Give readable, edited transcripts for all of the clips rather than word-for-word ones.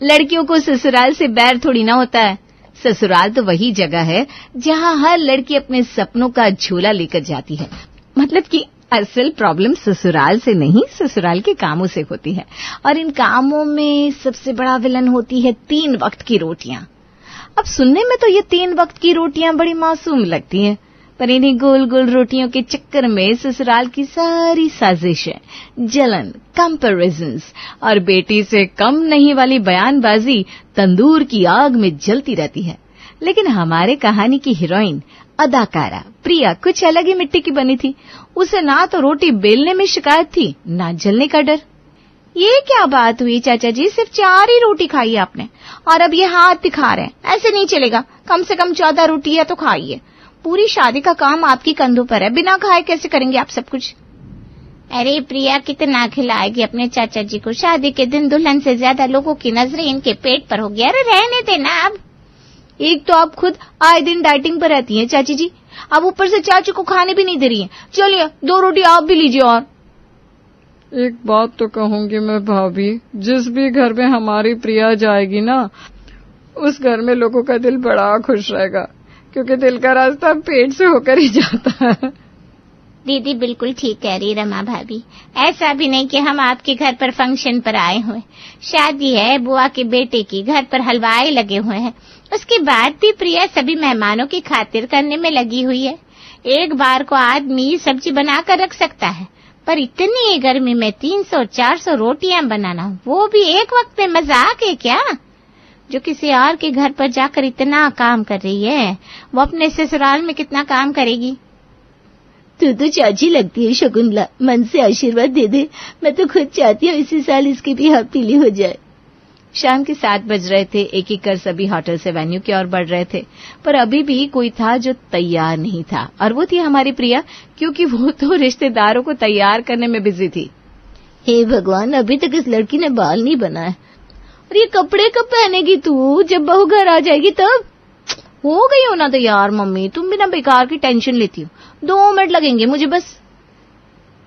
लड़कियों को ससुराल से बैर थोड़ी ना होता है। ससुराल तो वही जगह है जहाँ हर लड़की अपने सपनों का झोला लेकर जाती है। मतलब कि असल प्रॉब्लम ससुराल से नहीं, ससुराल के कामों से होती है। और इन कामों में सबसे बड़ा विलन होती है 3 वक्त की रोटियां। अब सुनने में तो ये 3 वक्त की रोटियां बड़ी मासूम लगती हैं, पर इन्हीं गोल गोल रोटियों के चक्कर में ससुराल की सारी साजिशें, जलन, कंपैरिजंस और बेटी से कम नहीं वाली बयानबाजी तंदूर की आग में जलती रहती है। लेकिन हमारे कहानी की हीरोइन अदाकारा प्रिया कुछ अलग ही मिट्टी की बनी थी। उसे ना तो रोटी बेलने में शिकायत थी, ना जलने का डर। ये क्या बात हुई चाचा जी, सिर्फ 4 ही रोटी खाई आपने और अब ये हाथ दिखा रहे हैं, ऐसे नहीं चलेगा। कम से कम 14 रोटी है तो खाइए। पूरी शादी का काम आपकी कंधों पर है, बिना खाए कैसे करेंगे आप सब कुछ? अरे प्रिया कितना खिलाएगी अपने चाचा जी को? शादी के दिन दुल्हन से ज्यादा लोगों की नजरें इनके पेट पर होगी। अरे रहने देना। अब एक तो आप खुद आए दिन डाइटिंग पर रहती हैं चाची जी, अब ऊपर से चाचू को खाने भी नहीं दे रही हैं। चलिए 2 रोटी आप भी लीजिए। और एक बात तो कहूंगी मैं भाभी, जिस भी घर में हमारी प्रिया जाएगी ना, उस घर में लोगों का दिल बड़ा खुश रहेगा, क्योंकि दिल का रास्ता पेट से होकर ही जाता है। दीदी बिल्कुल ठीक कह रही रमा भाभी। ऐसा भी नहीं कि हम आपके घर पर फंक्शन पर आए हुए। शादी है बुआ के बेटे की, घर पर हलवाई लगे हुए हैं। उसके बाद भी प्रिया सभी मेहमानों की खातिर करने में लगी हुई है। एक बार को आदमी सब्जी बनाकर रख सकता है, पर इतनी गर्मी में 300-400 रोटियां बनाना, वो भी एक वक्त में, मजाक है क्या? जो किसी और के घर पर जाकर इतना काम कर रही है, वो अपने ससुराल में कितना काम करेगी? तू तो चाची लगती है शकुंतला, मन से आशीर्वाद दे दे। मैं तो खुद चाहती हूँ इसी साल इसकी भी हाफ पीली हो जाए। शाम के 7 बज रहे थे। एक एक कर सभी होटल से वेन्यू की ओर बढ़ रहे थे, पर अभी भी कोई था जो तैयार नहीं था, और वो थी हमारी प्रिया, क्योंकि वो तो रिश्तेदारों को तैयार करने में बिजी थी। हे भगवान, अभी तक इस लड़की ने बाल नहीं बनाए, और ये कपड़े कब पहनेगी तू? जब बहू घर आ जाएगी तब? हो गई हो ना तैयार मम्मी, तुम भी ना बेकार की टेंशन लेती हो। 2 मिनट लगेंगे मुझे बस।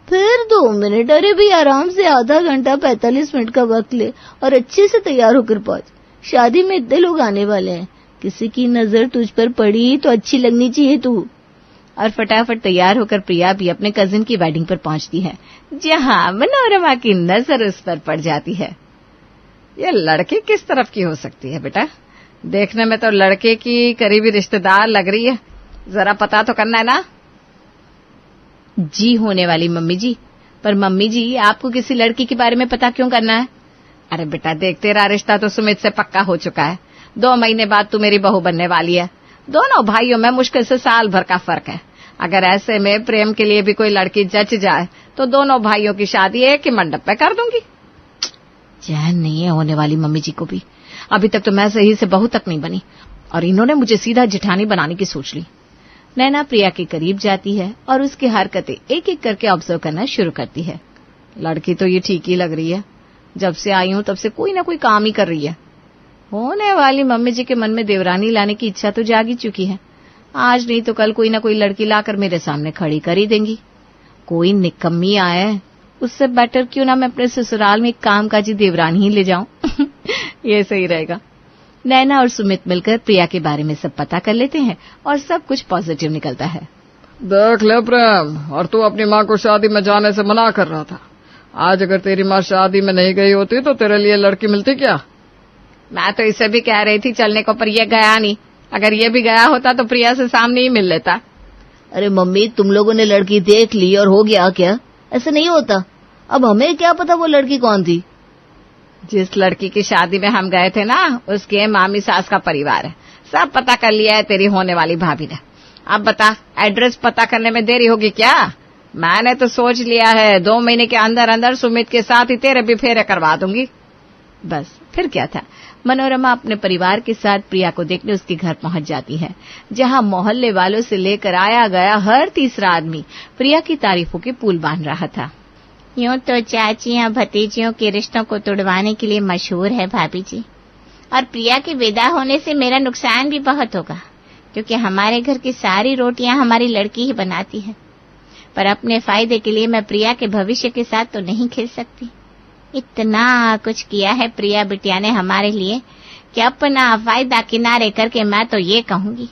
फिर 2 मिनट? अरे भी आराम से आधा घंटा 45 मिनट का वक्त ले और अच्छे से तैयार होकर पहुंच। शादी में इतने लोग आने वाले हैं, किसी की नजर तुझ पर पड़ी तो अच्छी लगनी चाहिए तू। और फटाफट तैयार होकर प्रिया भी अपने कजिन की वेडिंग पर पहुंचती है, जहां मनोरमा की नजर उस पर पड़ जाती है। ये लड़की किस तरफ की हो सकती है बेटा? देखने में तो लड़के की करीबी रिश्तेदार लग रही है, जरा पता तो करना है ना। जी होने वाली मम्मी जी, पर मम्मी जी आपको किसी लड़की के बारे में पता क्यों करना है? अरे बेटा देख, तेरा रिश्ता तो सुमित से पक्का हो चुका है। 2 महीने बाद तू मेरी बहू बनने वाली है। दोनों भाइयों में मुश्किल से साल भर का फर्क है। अगर ऐसे में प्रेम के लिए भी कोई लड़की जच जाए तो दोनों भाइयों की शादी एक ही मंडप पे कर दूंगी। चैन नहीं है होने वाली मम्मी जी को भी। अभी तक तो मैं सही से बहू तक नहीं बनी, और इन्होंने मुझे सीधा जेठानी बनाने की सोच ली। नैना प्रिया के करीब जाती है और उसकी हरकतें एक एक करके ऑब्जर्व करना शुरू करती है। लड़की तो ये ठीक ही लग रही है, जब से आई हूं तब से कोई ना कोई काम ही कर रही है। होने वाली मम्मी जी के मन में देवरानी लाने की इच्छा तो जाग ही चुकी है। आज नहीं तो कल कोई ना कोई लड़की लाकर मेरे सामने खड़ी कर ही देंगी। कोई निकम्मी आए, उससे बेटर क्यों ना मैं अपने ससुराल में एक कामकाजी देवरानी ही ले जाऊं। ये सही रहेगा। नैना और सुमित मिलकर प्रिया के बारे में सब पता कर लेते हैं और सब कुछ पॉजिटिव निकलता है। देख ले प्रेम, और तू अपनी माँ को शादी में जाने से मना कर रहा था। आज अगर तेरी माँ शादी में नहीं गई होती तो तेरे लिए लड़की मिलती क्या? मैं तो इसे भी कह रही थी चलने को, पर ये गया नहीं। अगर ये भी गया होता तो प्रिया से सामने ही मिल लेता। अरे मम्मी, तुम लोगों ने लड़की देख ली और हो गया क्या? ऐसे नहीं होता। अब हमें क्या पता वो लड़की कौन थी? जिस लड़की की शादी में हम गए थे ना, उसके मामी सास का परिवार है। सब पता कर लिया है तेरी होने वाली भाभी ने। अब बता, एड्रेस पता करने में देरी होगी क्या? मैंने तो सोच लिया है 2 महीने के अंदर अंदर सुमित के साथ ही तेरे भी फेरे करवा दूंगी। बस फिर क्या था। मनोरमा अपने परिवार के साथ प्रिया को देखने उसके घर पहुंच जाती है, जहां मोहल्ले वालों से लेकर आया गया हर तीसरा आदमी प्रिया की तारीफों के पुल बांध रहा था। यूं तो चाचियां भतीजियों के रिश्तों को तोड़वाने के लिए मशहूर है भाभी जी, और प्रिया के विदा होने से मेरा नुकसान भी बहुत होगा, क्योंकि हमारे घर की सारी रोटियां हमारी लड़की ही बनाती है। पर अपने फायदे के लिए मैं प्रिया के भविष्य के साथ तो नहीं खेल सकती। इतना कुछ किया है प्रिया बिटिया ने हमारे लिए कि अपना फायदा किनारे करके मैं तो ये कहूंगी,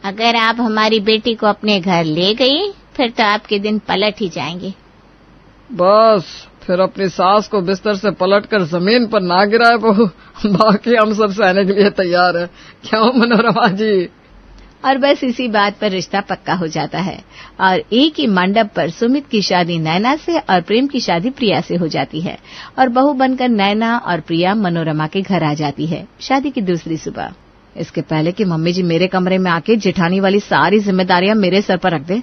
अगर आप हमारी बेटी को अपने घर ले गई फिर तो आपके दिन पलट ही जाएंगे। बस फिर अपनी सास को बिस्तर से पलटकर जमीन पर ना गिराए बहू, बाकी हम सब सहने के लिए तैयार है। क्यों मनोरमा जी? और बस इसी बात पर रिश्ता पक्का हो जाता है और एक ही मंडप पर सुमित की शादी नैना से और प्रेम की शादी प्रिया से हो जाती है और बहू बनकर नैना और प्रिया मनोरमा के घर आ जाती है शादी की दूसरी सुबह। इसके पहले कि मम्मी जी मेरे कमरे में आके जेठानी वाली सारी जिम्मेदारियां मेरे सर पर रख दे,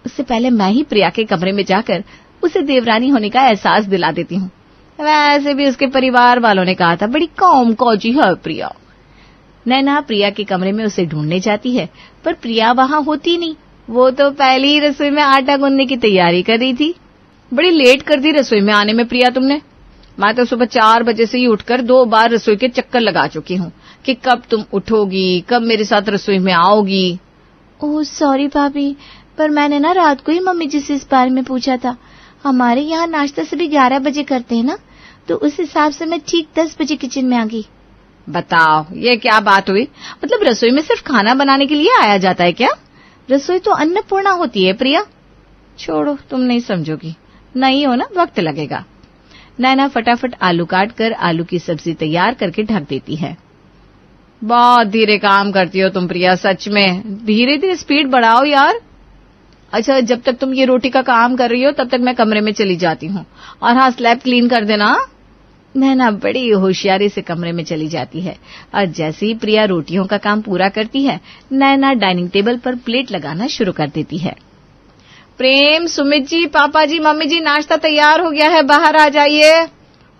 उससे पहले मैं ही प्रिया के कमरे में जाकर उसे देवरानी होने का एहसास दिला देती हूँ। वैसे भी उसके परिवार वालों ने कहा था बड़ी कौम कौजी है प्रिया। नैना प्रिया के कमरे में उसे ढूंढने जाती है पर प्रिया वहां होती नहीं। वो तो पहले ही रसोई में आटा गूंदने की तैयारी कर रही थी। बड़ी लेट कर दी रसोई में आने में प्रिया तुमने। मैं तो सुबह 4 बजे से ही उठकर 2 बार रसोई के चक्कर लगा चुकी हूँ कि कब तुम उठोगी, कब मेरे साथ रसोई में आओगी। ओह सॉरी भाभी, पर मैंने ना रात को ही मम्मी जी से इस बारे में पूछा था। हमारे यहाँ नाश्ता सभी 11 बजे करते हैं ना, तो उस हिसाब से मैं ठीक 10 बजे किचन में आ गई। बताओ ये क्या बात हुई? मतलब रसोई में सिर्फ खाना बनाने के लिए आया जाता है क्या? रसोई तो अन्नपूर्णा होती है प्रिया। छोड़ो, तुम नहीं समझोगी। नहीं हो ना, वक्त लगेगा। नैना फटाफट आलू काट कर आलू की सब्जी तैयार करके ढक देती है। बहुत धीरे काम करती हो तुम प्रिया, सच में। धीरे धीरे स्पीड बढ़ाओ यार। अच्छा, जब तक तुम ये रोटी का काम कर रही हो तब तक मैं कमरे में चली जाती हूँ। और हाँ, स्लैब क्लीन कर देना। नैना बड़ी होशियारी से कमरे में चली जाती है और जैसे ही प्रिया रोटियों का काम पूरा करती है, नैना डाइनिंग टेबल पर प्लेट लगाना शुरू कर देती है। प्रेम, सुमित जी, पापा जी, मम्मी जी, नाश्ता तैयार हो गया है, बाहर आ जाइए।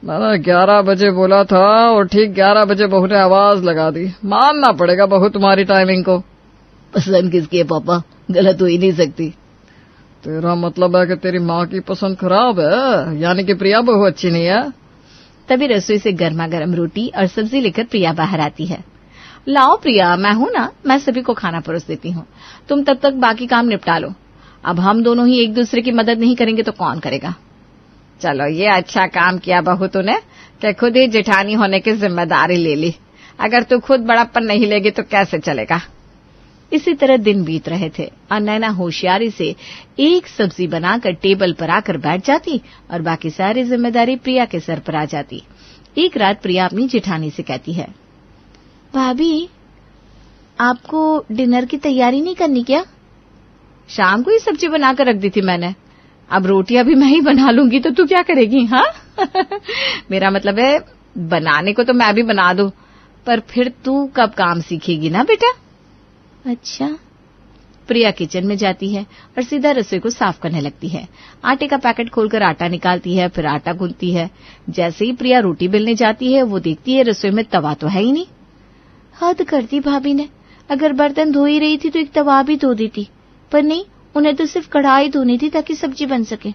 मैंने 11 बजे बोला था और ठीक 11 बजे बहू ने आवाज लगा दी। मानना पड़ेगा बहू तुम्हारी टाइमिंग को। पसंद किसकी है पापा? गलत हो ही नहीं सकती। तेरा मतलब है कि तेरी माँ की पसंद खराब है, यानी कि प्रिया बहू अच्छी नहीं है। तभी रसोई से गर्मा गर्म रोटी और सब्जी लेकर प्रिया बाहर आती है। लाओ प्रिया, मैं हूं ना, मैं सभी को खाना परोस देती हूँ। तुम तब तक बाकी काम निपटा लो। अब हम दोनों ही एक दूसरे की मदद नहीं करेंगे तो कौन करेगा? चलो, ये अच्छा काम किया बहू तूने कि खुद ही जेठानी होने की जिम्मेदारी ले ली। अगर तू खुद बड़ापन नहीं लेगी तो कैसे चलेगा? इसी तरह दिन बीत रहे थे और नैना होशियारी से एक सब्जी बनाकर टेबल पर आकर बैठ जाती और बाकी सारी जिम्मेदारी प्रिया के सर पर आ जाती। एक रात प्रिया अपनी जेठानी से कहती है, भाभी आपको डिनर की तैयारी नहीं करनी क्या? शाम को ही सब्जी बनाकर रख दी थी मैंने। अब रोटियां भी मैं ही बना लूंगी तो तू क्या करेगी? हाँ मेरा मतलब है बनाने को तो मैं भी बना दूं, पर फिर तू कब काम सीखेगी ना बेटा। अच्छा। प्रिया किचन में जाती है और सीधा रसोई को साफ करने लगती है। आटे का पैकेट खोलकर आटा निकालती है, फिर आटा गूंथती है। जैसे ही प्रिया रोटी बेलने जाती है, वो देखती है रसोई में तवा तो है ही नहीं। हद कर दी भाभी ने। अगर बर्तन धो ही रही थी तो एक तवा भी धो देती, पर नहीं, उन्हें तो सिर्फ कढ़ाई धोनी थी ताकि सब्जी बन सके।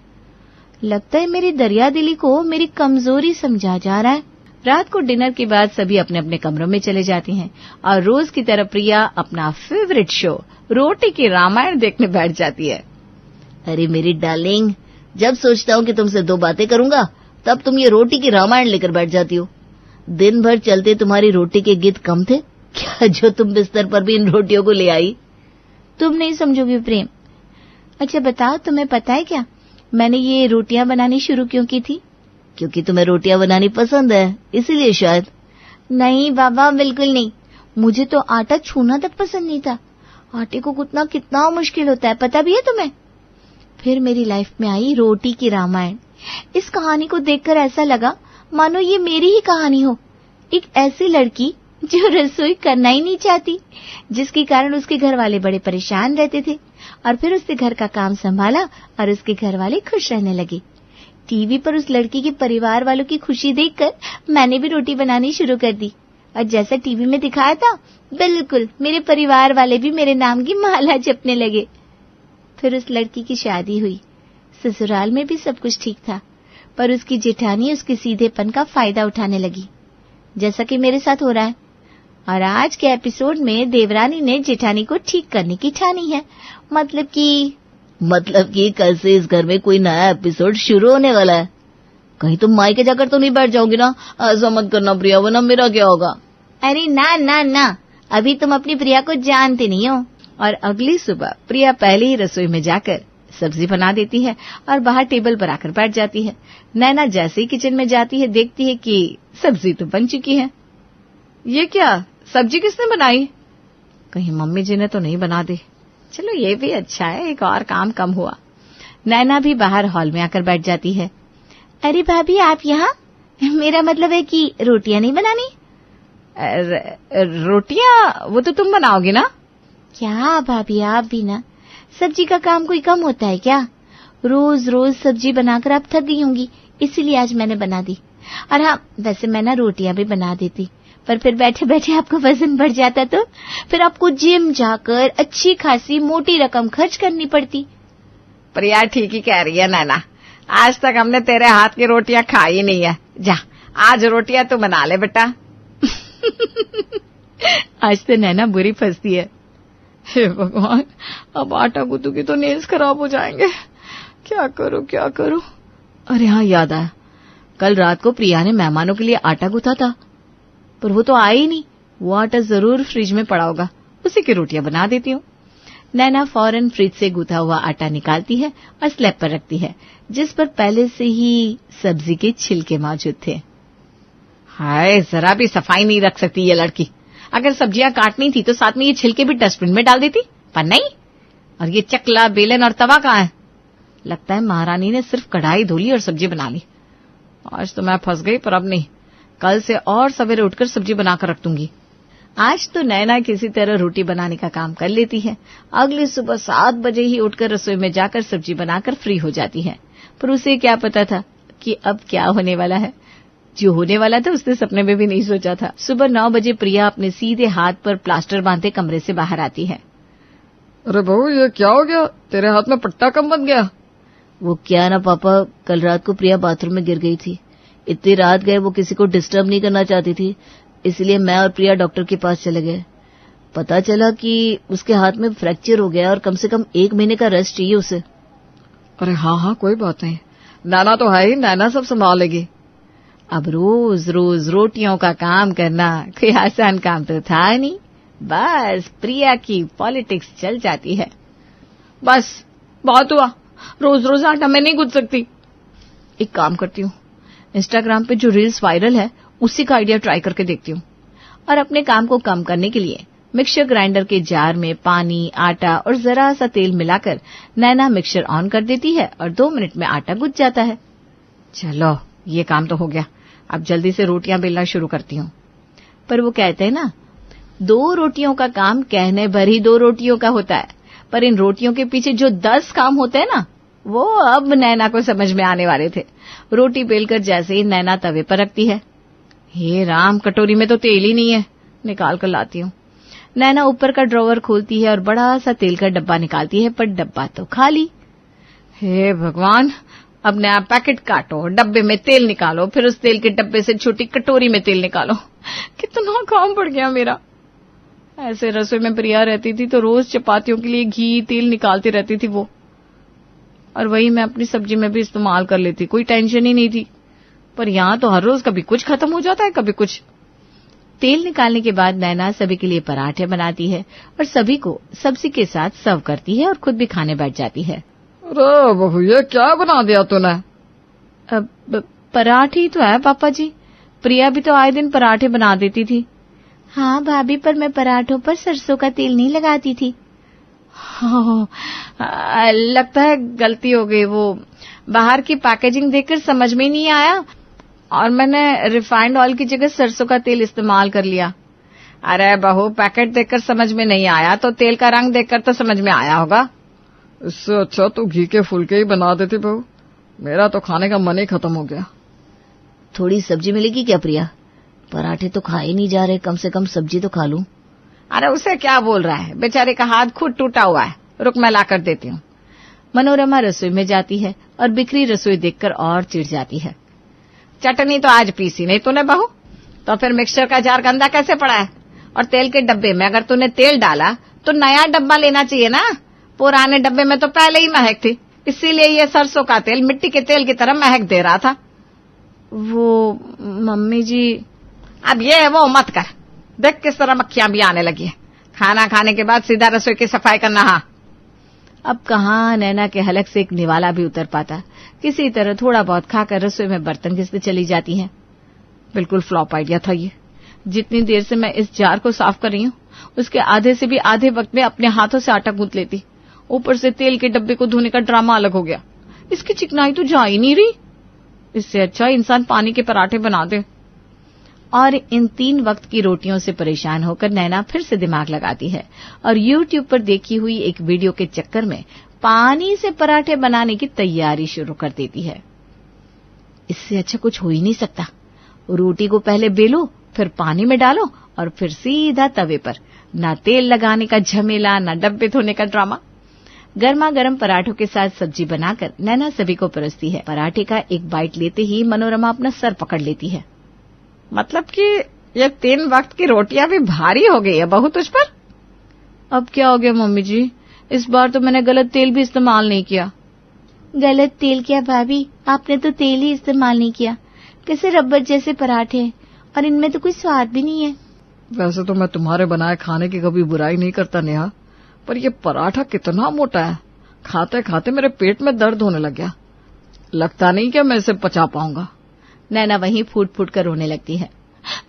लगता है मेरी दरिया दिली को मेरी कमजोरी समझा जा रहा है। रात को डिनर के बाद सभी अपने अपने कमरों में चले जाती हैं और रोज की तरह प्रिया अपना फेवरेट शो रोटी की रामायण देखने बैठ जाती है। अरे मेरी डार्लिंग, जब सोचता हूँ कि तुमसे 2 बातें करूंगा तब तुम ये रोटी की रामायण लेकर बैठ जाती हो। दिन भर चलते तुम्हारी रोटी के गीत कम थे क्या, जो तुम बिस्तर पर भी इन रोटियों को ले आई? तुम नहीं समझोगे प्रेम। अच्छा बताओ, तुम्हें पता है क्या मैंने ये रोटियां बनानी शुरू क्यों की थी? क्योंकि तुम्हें रोटियां बनानी पसंद है, इसीलिए शायद। नहीं बाबा, बिल्कुल नहीं। मुझे तो आटा छूना तक पसंद नहीं था। आटे को गूंथना कितना मुश्किल होता है, पता भी है तुम्हें? फिर मेरी लाइफ में आई रोटी की रामायण। इस कहानी को देखकर ऐसा लगा मानो ये मेरी ही कहानी हो। एक ऐसी लड़की जो रसोई करना ही नहीं चाहती, जिसके कारण उसके घर वाले बड़े परेशान रहते थे, और फिर उसने घर का काम संभाला और उसके घर वाले खुश रहने लगे। टीवी पर उस लड़की के परिवार वालों की खुशी देखकर मैंने भी रोटी बनानी शुरू कर दी, और जैसा टीवी में दिखाया था बिल्कुल मेरे परिवार वाले भी मेरे नाम की माला जपने लगे। फिर उस लड़की की शादी हुई। ससुराल में भी सब कुछ ठीक था, पर उसकी जेठानी उसके सीधेपन का फायदा उठाने लगी, जैसा कि मेरे साथ हो रहा है। और आज के एपिसोड में देवरानी ने जेठानी को ठीक करने की ठानी है। मतलब कि कल से इस घर में कोई नया एपिसोड शुरू होने वाला है। कहीं तुम मायके जाकर तो नहीं बैठ जाओगी ना? ऐसा मत करना प्रिया, वरना मेरा क्या होगा? अरे ना ना ना, अभी तुम अपनी प्रिया को जानते नहीं हो। और अगली सुबह प्रिया पहले ही रसोई में जाकर सब्जी बना देती है और बाहर टेबल पर आकर बैठ जाती है। नैना जैसे ही किचन में जाती है देखती है कि सब्जी तो बन चुकी है। ये क्या, सब्जी किसने बनाई? कहीं मम्मी जी ने तो नहीं बना दी। चलो ये भी अच्छा है, एक और काम कम हुआ। नैना भी बाहर हॉल में आकर बैठ जाती है। अरे भाभी आप यहाँ? मेरा मतलब है कि रोटियां नहीं बनानी? रोटियां वो तो तुम बनाओगी ना? क्या भाभी आप भी ना, सब्जी का काम कोई कम होता है क्या? रोज रोज सब्जी बनाकर आप थक गई होंगी, इसीलिए आज मैंने बना दी। और हाँ, वैसे मैं ना रोटियां भी बना देती, पर फिर बैठे बैठे आपको वजन बढ़ जाता तो फिर आपको जिम जाकर अच्छी खासी मोटी रकम खर्च करनी पड़ती। प्रिया ठीक ही कह रही है नैना, आज तक हमने तेरे हाथ की रोटियां खाई नहीं है। जा आज रोटियां तू बना ले बेटा। आज तो नैना बुरी फंसती है। हे भगवान, अब आटा गूंथूंगी तो नेल्स खराब हो जाएंगे। क्या करूं? अरे हाँ, याद आया, कल रात को प्रिया ने मेहमानों के लिए आटा गूंथा था, पर वो तो आया ही नहीं। वो आटा जरूर फ्रिज में पड़ा होगा, उसी की रोटियां बना देती हूँ। नैना फौरन फ्रिज से गूंथा हुआ आटा निकालती है और स्लैब पर रखती है, जिस पर पहले से ही सब्जी के छिलके मौजूद थे। हाय, जरा भी सफाई नहीं रख सकती ये लड़की। अगर सब्जियां काटनी थी तो साथ में ये छिलके भी डस्टबिन में डाल देती, पर नहीं। और ये चकला, बेलन और तवा कहाँ है? लगता है महारानी ने सिर्फ कढ़ाई धो ली और सब्जी बना ली। आज तो मैं फंस गई, पर अब नहीं, कल से और सवेरे उठकर सब्जी बनाकर रख दूंगी। आज तो नैना किसी तरह रोटी बनाने का काम कर लेती है। अगली सुबह 7 बजे ही उठकर रसोई में जाकर सब्जी बनाकर फ्री हो जाती है। पर उसे क्या पता था कि अब क्या होने वाला है। जो होने वाला था उसने सपने में भी नहीं सोचा था। सुबह 9 बजे प्रिया अपने सीधे हाथ पर प्लास्टर बांधे कमरे से बाहर आती है। अरे बहू, ये क्या हो गया? तेरे हाथ में पट्टा कम बन गया? वो क्या ना पापा, कल रात को प्रिया बाथरूम में गिर गई थी। इतनी रात गए, वो किसी को डिस्टर्ब नहीं करना चाहती थी, इसलिए मैं और प्रिया डॉक्टर के पास चले गए। पता चला कि उसके हाथ में फ्रैक्चर हो गया और कम से कम 1 महीने का रेस्ट चाहिए उसे। अरे हाँ, कोई बात नहीं, नैना तो है ही, नैना सब संभालेगी। अब रोज रोज रोटियों का काम करना कोई आसान काम तो था नहीं। बस प्रिया की पॉलिटिक्स चल जाती है। बस बहुत हुआ, रोज रोज आटा मैं नहीं गूंथ सकती। एक काम करती हूँ, इंस्टाग्राम पे जो रील्स वायरल है उसी का आइडिया ट्राई करके देखती हूँ। और अपने काम को कम करने के लिए मिक्सचर ग्राइंडर के जार में पानी, आटा और जरा सा तेल मिलाकर नैना मिक्सचर ऑन कर देती है और 2 मिनट में आटा गूंथ जाता है। चलो ये काम तो हो गया, अब जल्दी से रोटियां बेलना शुरू करती हूँ। पर वो कहते हैं ना, 2 रोटियों का काम कहने भर ही 2 रोटियों का होता है, पर इन रोटियों के पीछे जो 10 काम होते हैं ना, वो अब नैना को समझ में आने वाले थे। रोटी बेलकर जैसे ही नैना तवे पर रखती है, हे राम, कटोरी में तो तेल ही नहीं है, निकाल कर लाती हूँ। नैना ऊपर का ड्रॉवर खोलती है और बड़ा सा तेल का डब्बा निकालती है, पर डब्बा तो खाली। हे भगवान, अब नया पैकेट काटो, डब्बे में तेल निकालो, फिर उस तेल के डब्बे से छोटी कटोरी में तेल निकालो। कितना काम पड़ गया मेरा। ऐसे रसोई में प्रिया रहती थी तो रोज चपातियों के लिए घी तेल निकालती रहती थी वो, और वही मैं अपनी सब्जी में भी इस्तेमाल कर लेती, कोई टेंशन ही नहीं थी। पर यहाँ तो हर रोज कभी कुछ खत्म हो जाता है, कभी कुछ। तेल निकालने के बाद नैना सभी के लिए पराठे बनाती है और सभी को सब्जी के साथ सर्व करती है और खुद भी खाने बैठ जाती है। अरे बहू, ये क्या बना दिया तूने? अब पराठे ही तो है पापा जी, प्रिया भी तो आए दिन पराठे बना देती थी। हाँ भाभी, पर मैं पराठों पर सरसों का तेल नहीं लगाती थी। लगता है गलती हो गई, वो बाहर की पैकेजिंग देखकर समझ में नहीं आया और मैंने रिफाइंड ऑयल की जगह सरसों का तेल इस्तेमाल कर लिया। अरे बहू, पैकेट देखकर समझ में नहीं आया तो तेल का रंग देखकर तो समझ में आया होगा। इससे अच्छा तो घी के फुलके ही बना देती बहू, मेरा तो खाने का मन ही खत्म हो गया। थोड़ी सब्जी मिलेगी क्या प्रिया? पराठे तो खा ही नहीं जा रहे, कम से कम सब्जी तो खा लूं। अरे उसे क्या बोल रहा है, बेचारे का हाथ खुद टूटा हुआ है, रुक मैं लाकर देती हूँ। मनोरमा रसोई में जाती है और बिखरी रसोई देखकर और चिढ़ जाती है। चटनी तो आज पीसी नहीं तूने बहू, तो फिर मिक्सचर का जार गंदा कैसे पड़ा है? और तेल के डब्बे में अगर तूने तेल डाला तो नया डब्बा लेना चाहिए ना, पुराने डब्बे में तो पहले ही महक थी, इसीलिए ये सरसों का तेल मिट्टी के तेल की तरह महक दे रहा था। वो मम्मी जी। अब ये वो मत कर, देख किस तरह मक्खियां भी आने लगी है। खाना खाने के बाद सीधा रसोई की सफाई करना। हाँ, अब कहाँ नैना के हलक से एक निवाला भी उतर पाता। किसी तरह थोड़ा बहुत खाकर रसोई में बर्तन घिसते चली जाती हैं। बिल्कुल फ्लॉप आइडिया था ये। जितनी देर से मैं इस जार को साफ कर रही हूँ, उसके आधे से भी आधे वक्त में अपने हाथों से आटा गूंथ लेती। ऊपर से तेल के डब्बे को धोने का ड्रामा अलग हो गया। इसकी चिकनाई तो जा ही नहीं रही। इससे अच्छा इंसान पानी के पराठे बना दे। और इन 3 वक्त की रोटियों से परेशान होकर नैना फिर से दिमाग लगाती है और YouTube पर देखी हुई एक वीडियो के चक्कर में पानी से पराठे बनाने की तैयारी शुरू कर देती है। इससे अच्छा कुछ हो ही नहीं सकता। रोटी को पहले बेलो, फिर पानी में डालो और फिर सीधा तवे पर। ना तेल लगाने का झमेला, ना डब्बे धोने का ड्रामा। गर्मा गर्म पराठों के साथ सब्जी बनाकर नैना सभी को परोसती है। पराठे का एक बाइट लेते ही मनोरमा अपना सर पकड़ लेती है। मतलब कि ये 3 वक्त की रोटियां भी भारी हो गई है बहू तुझ पर। अब क्या हो गया मम्मी जी? इस बार तो मैंने गलत तेल भी इस्तेमाल नहीं किया। गलत तेल क्या भाभी, आपने तो तेल ही इस्तेमाल नहीं किया। कैसे रबर जैसे पराठे हैं और इनमें तो कोई स्वाद भी नहीं है। वैसे तो मैं तुम्हारे बनाए खाने की कभी बुराई नहीं करता नेहा, पर ये पराठा कितना मोटा है। खाते खाते मेरे पेट में दर्द होने लग गया। लगता नहीं कि मैं इसे पचा पाऊंगा। नैना वहीं फूट फूट कर रोने लगती है।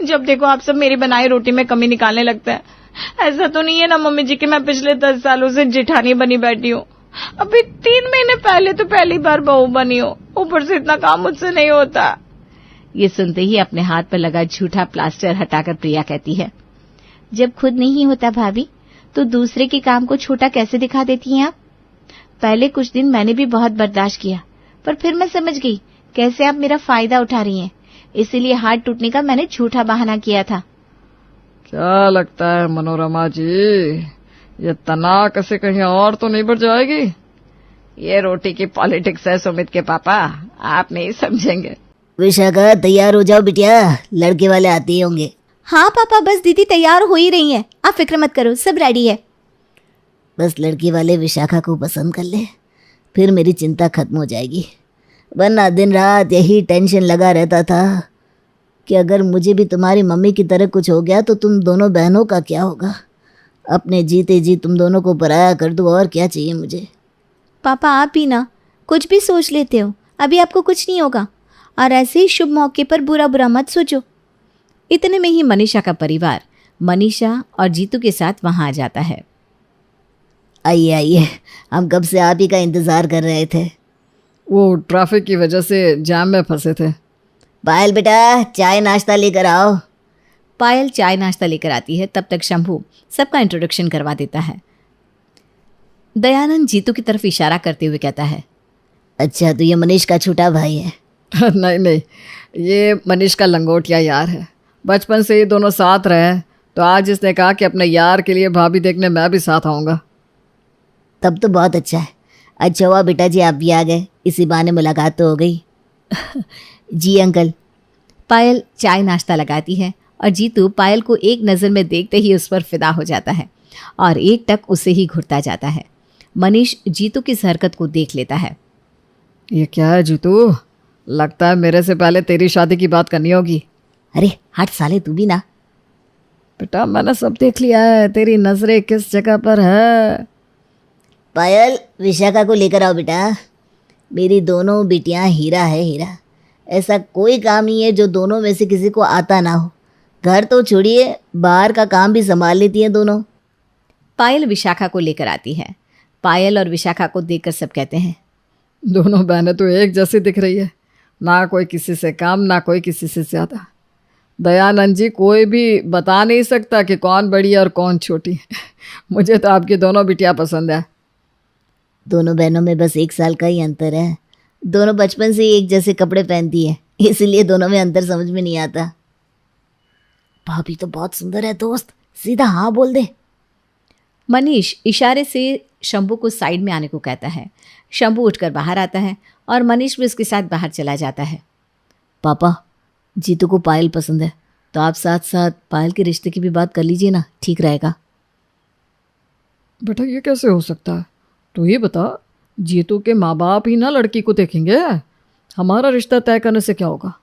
जब देखो आप सब मेरी बनाई रोटी में कमी निकालने लगते हैं। ऐसा तो नहीं है ना मम्मी जी कि मैं पिछले 10 सालों से जेठानी बनी बैठी हूँ। अभी 3 महीने पहले तो पहली बार बहू बनी हूँ। ऊपर से इतना काम मुझसे नहीं होता। ये सुनते ही अपने हाथ पर लगा झूठा प्लास्टर हटाकर प्रिया कहती है, जब खुद नहीं होता भाभी तो दूसरे के काम को छोटा कैसे दिखा देती हैं आप? पहले कुछ दिन मैंने भी बहुत बर्दाश्त किया, पर फिर मैं समझ गई कैसे आप मेरा फायदा उठा रही हैं। इसीलिए हाथ टूटने का मैंने झूठा बहाना किया था। क्या लगता है मनोरमा जी, ये तनाक से कहीं और तो नहीं बढ़ जाएगी? ये रोटी की पॉलिटिक्स है सुमित के पापा, आप नहीं समझेंगे। विशाखा तैयार हो जाओ बिटिया, लड़के वाले आते ही होंगे। हाँ पापा, बस दीदी तैयार हो ही रही हैं, आप फिक्र मत करो, सब रेडी है। बस लड़की वाले विशाखा को पसंद कर ले, फिर मेरी चिंता खत्म हो जाएगी। वरना दिन रात यही टेंशन लगा रहता था कि अगर मुझे भी तुम्हारी मम्मी की तरह कुछ हो गया तो तुम दोनों बहनों का क्या होगा। अपने जीते जी तुम दोनों को पराया कर दो, और क्या चाहिए मुझे। पापा आप ही ना कुछ भी सोच लेते हो, अभी आपको कुछ नहीं होगा। और ऐसे ही शुभ मौके पर बुरा बुरा मत सोचो। इतने में ही मनीषा का परिवार मनीषा और जीतू के साथ वहां आ जाता है। आइए आइए, हम कब से आप ही का इंतजार कर रहे थे। वो ट्रैफिक की वजह से जाम में फंसे थे। पायल बेटा चाय नाश्ता लेकर आओ। पायल चाय नाश्ता लेकर आती है। तब तक शंभू सबका इंट्रोडक्शन करवा देता है। दयानंद जीतू की तरफ इशारा करते हुए कहता है, अच्छा तो ये मनीष का छोटा भाई है। नहीं नहीं, ये मनीष का लंगोटिया यार है। बचपन से ये दोनों साथ रहे, तो आज इसने कहा कि अपने यार के लिए भाभी देखने मैं भी साथ आऊँगा। तब तो बहुत अच्छा है। अच्छा हुआ बेटा जी आप भी आ गए, इसी बहाने मुलाकात तो हो गई। जी अंकल। पायल चाय नाश्ता लगाती है और जीतू पायल को एक नज़र में देखते ही उस पर फिदा हो जाता है और एक टक उसे ही घुरता जाता है। मनीष जीतू की इस हरकत को देख लेता है। ये क्या है जीतू, लगता है मेरे से पहले तेरी शादी की बात करनी होगी। अरे हट साले तू भी ना। बेटा मैंने सब देख लिया है, तेरी नजरें किस जगह पर है। पायल विशाखा को लेकर आओ बेटा। मेरी दोनों बिटियां हीरा है हीरा। ऐसा कोई काम नहीं है जो दोनों में से किसी को आता ना हो। घर तो छोड़िए, बाहर का काम भी संभाल लेती हैं दोनों। पायल विशाखा को लेकर आती है। पायल और विशाखा को देखकर सब कहते हैं, दोनों बहनें तो एक जैसी दिख रही है, ना कोई किसी से कम ना कोई किसी से ज़्यादा। दयानंद जी कोई भी बता नहीं सकता कि कौन बड़ी है और कौन छोटी। मुझे तो आपकी दोनों बिटियां पसंद है। दोनों बहनों में बस 1 साल का ही अंतर है। दोनों बचपन से ही एक जैसे कपड़े पहनती है, इसलिए दोनों में अंतर समझ में नहीं आता। भाभी तो बहुत सुंदर है दोस्त, सीधा हाँ बोल दे। मनीष इशारे से शंभू को साइड में आने को कहता है। शंभू उठकर बाहर आता है और मनीष भी उसके साथ बाहर चला जाता है। पापा जीतू को पायल पसंद है, तो आप साथ साथ पायल के रिश्ते की भी बात कर लीजिए ना, ठीक रहेगा। बेटा ये कैसे हो सकता है, तो ये बता, जीतू के माँ बाप ही ना लड़की को देखेंगे, हमारा रिश्ता तय करने से क्या होगा।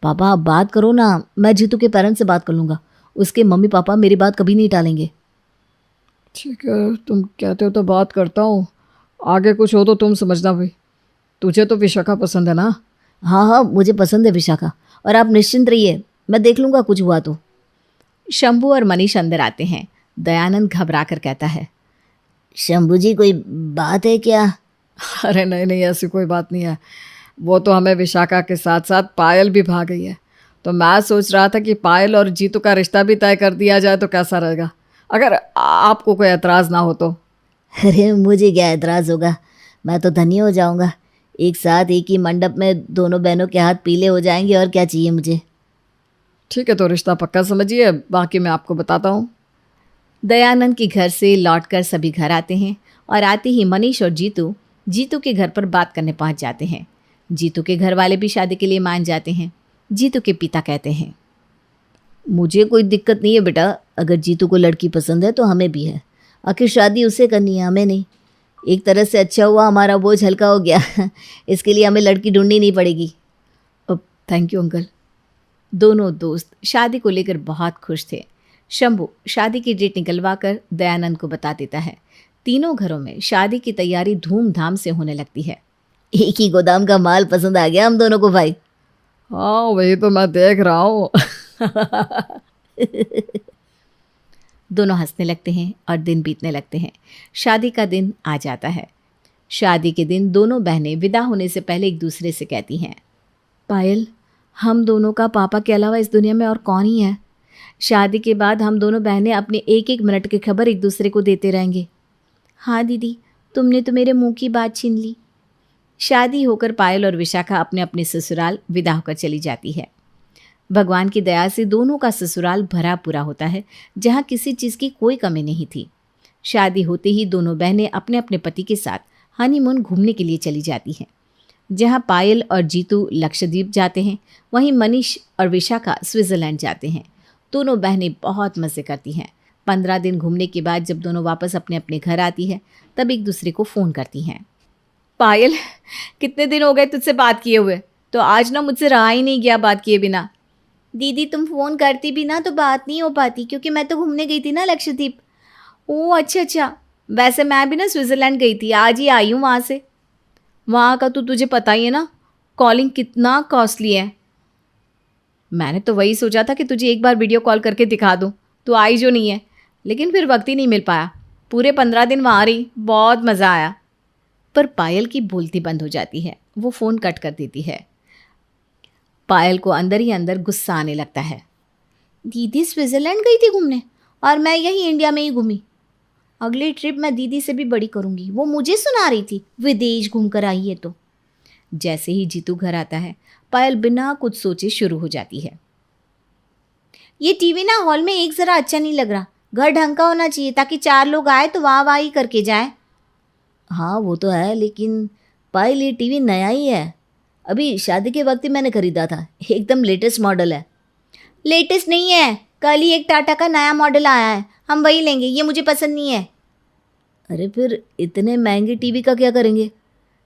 पापा आप बात करो ना, मैं जीतू के पेरेंट्स से बात कर लूँगा। उसके मम्मी पापा मेरी बात कभी नहीं टालेंगे। ठीक है, तुम कहते हो तो बात करता हूँ, आगे कुछ हो तो तुम समझना भाई। तुझे तो विशाखा पसंद है ना? हाँ हाँ, मुझे पसंद है विशाखा, और आप निश्चिंत रहिए, मैं देख लूँगा कुछ हुआ तो। शंभू और मनीष अंदर आते हैं। दयानंद घबरा कर कहता है, शंभू जी कोई बात है क्या? अरे नहीं नहीं, ऐसी कोई बात नहीं है। वो तो हमें विशाखा के साथ साथ पायल भी भाग गई है, तो मैं सोच रहा था कि पायल और जीतू का रिश्ता भी तय कर दिया जाए तो कैसा रहेगा, अगर आपको कोई एतराज़ ना हो तो। अरे मुझे क्या एतराज़ होगा, मैं तो धन्य हो जाऊंगा। एक साथ एक ही मंडप में दोनों बहनों के हाथ पीले हो जाएंगे, और क्या चाहिए मुझे। ठीक है, तो रिश्ता पक्का समझिए, बाकी मैं आपको बताता हूँ। दयानंद के घर से लौटकर सभी घर आते हैं और आते ही मनीष और जीतू के घर पर बात करने पहुंच जाते हैं। जीतू के घर वाले भी शादी के लिए मान जाते हैं। जीतू के पिता कहते हैं, मुझे कोई दिक्कत नहीं है बेटा, अगर जीतू को लड़की पसंद है तो हमें भी है। आखिर शादी उसे करनी है, हमें नहीं। एक तरह से अच्छा हुआ हमारा बोझ हल्का हो गया इसके लिए हमें लड़की ढूंढनी नहीं पड़ेगी। Thank you uncle. दोनों दोस्त शादी को लेकर बहुत खुश थे। शंभू शादी की डेट निकलवा कर दयानंद को बता देता है। तीनों घरों में शादी की तैयारी धूमधाम से होने लगती है। एक ही गोदाम का माल पसंद आ गया हम दोनों को भाई। हाँ वही तो मैं देख रहा हूँ दोनों हंसने लगते हैं और दिन बीतने लगते हैं। शादी का दिन आ जाता है। शादी के दिन दोनों बहनें विदा होने से पहले एक दूसरे से कहती हैं, पायल, हम दोनों का पापा के अलावा इस दुनिया में और कौन ही है? शादी के बाद हम दोनों बहनें अपने एक एक मिनट की खबर एक दूसरे को देते रहेंगे। हाँ दीदी, तुमने तो मेरे मुंह की बात छीन ली। शादी होकर पायल और विशाखा अपने अपने ससुराल विदा होकर चली जाती है। भगवान की दया से दोनों का ससुराल भरा पूरा होता है, जहाँ किसी चीज़ की कोई कमी नहीं थी। शादी होते ही दोनों बहनें अपने अपने पति के साथ हनीमून घूमने के लिए चली जाती हैं। जहाँ पायल और जीतू लक्षद्वीप जाते हैं, वहीं मनीष और विशाखा स्विट्ज़रलैंड जाते हैं। दोनों बहनें बहुत मज़े करती हैं। 15 दिन घूमने के बाद जब दोनों वापस अपने अपने घर आती हैं, तब एक दूसरे को फ़ोन करती हैं। पायल, कितने दिन हो गए तुझसे बात किए हुए, तो आज ना मुझसे रहा ही नहीं गया बात किए बिना। दीदी तुम फ़ोन करती भी ना तो बात नहीं हो पाती, क्योंकि मैं तो घूमने गई थी ना लक्षद्वीप। ओह अच्छा, वैसे मैं भी ना स्विट्ज़रलैंड गई थी, आज ही आई हूँ वहाँ से। वहाँ का तो तुझे पता ही है ना, कॉलिंग कितना कॉस्टली है। मैंने तो वही सोचा था कि तुझे एक बार वीडियो कॉल करके दिखा दूँ, तू आई जो नहीं है, लेकिन फिर वक्त ही नहीं मिल पाया। पूरे 15 दिन वहाँ रही, बहुत मज़ा आया। पर पायल की बोलती बंद हो जाती है, वो फ़ोन कट कर देती है। पायल को अंदर ही अंदर गुस्सा आने लगता है। दीदी स्विट्ज़रलैंड गई थी घूमने और मैं यही इंडिया में ही घूमी। अगली ट्रिप मैं दीदी से भी बड़ी करूँगी। वो मुझे सुना रही थी विदेश घूम कर आई है तो। जैसे ही जीतू घर आता है, पायल बिना कुछ सोचे शुरू हो जाती है। ये टीवी ना हॉल में एक ज़रा अच्छा नहीं लग रहा, घर ढंग का होना चाहिए ताकि 4 लोग आए तो वाह वाह ही करके जाए। हाँ वो तो है, लेकिन पायल ये टीवी नया ही है, अभी शादी के वक्त ही मैंने खरीदा था, एकदम लेटेस्ट मॉडल है। लेटेस्ट नहीं है, कल ही एक टाटा का नया मॉडल आया है, हम वही लेंगे, ये मुझे पसंद नहीं है। अरे फिर इतने महंगे टीवी का क्या करेंगे?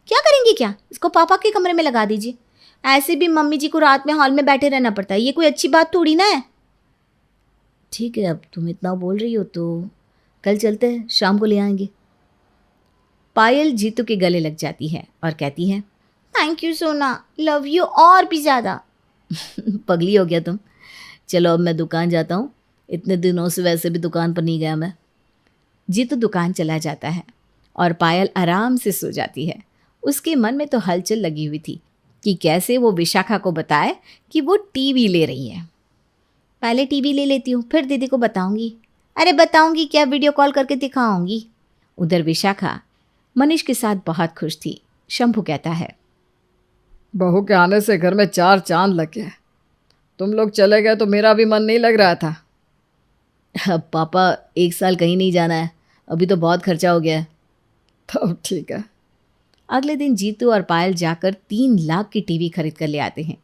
क्या करेंगे क्या, इसको पापा के कमरे में लगा दीजिए। ऐसे भी मम्मी जी को रात में हॉल में बैठे रहना पड़ता है, ये कोई अच्छी बात थोड़ी ना है। ठीक है, अब तुम इतना बोल रही हो तो कल चलते हैं, शाम को ले आएंगे। पायल जीतू के गले लग जाती है और कहती है, थैंक यू सोना, लव यू और भी ज़्यादा। पगली हो गया तुम। चलो अब मैं दुकान जाता हूँ, इतने दिनों से वैसे भी दुकान पर नहीं गया मैं। जीतू दुकान चला जाता है और पायल आराम से सो जाती है। उसके मन में तो हलचल लगी हुई थी कि कैसे वो विशाखा को बताए कि वो टीवी ले रही है। पहले टीवी ले लेती हूँ, फिर दीदी को बताऊंगी। अरे बताऊंगी क्या, वीडियो कॉल करके दिखाऊंगी। उधर विशाखा मनीष के साथ बहुत खुश थी। शंभू कहता है, बहू के आने से घर में 4 चांद लग गए। तुम लोग चले गए तो मेरा भी मन नहीं लग रहा था। अब पापा 1 साल कहीं नहीं जाना है, अभी तो बहुत खर्चा हो गया है। तब ठीक है। अगले दिन जीतू और पायल जाकर 3 लाख की टीवी खरीद कर ले आते हैं।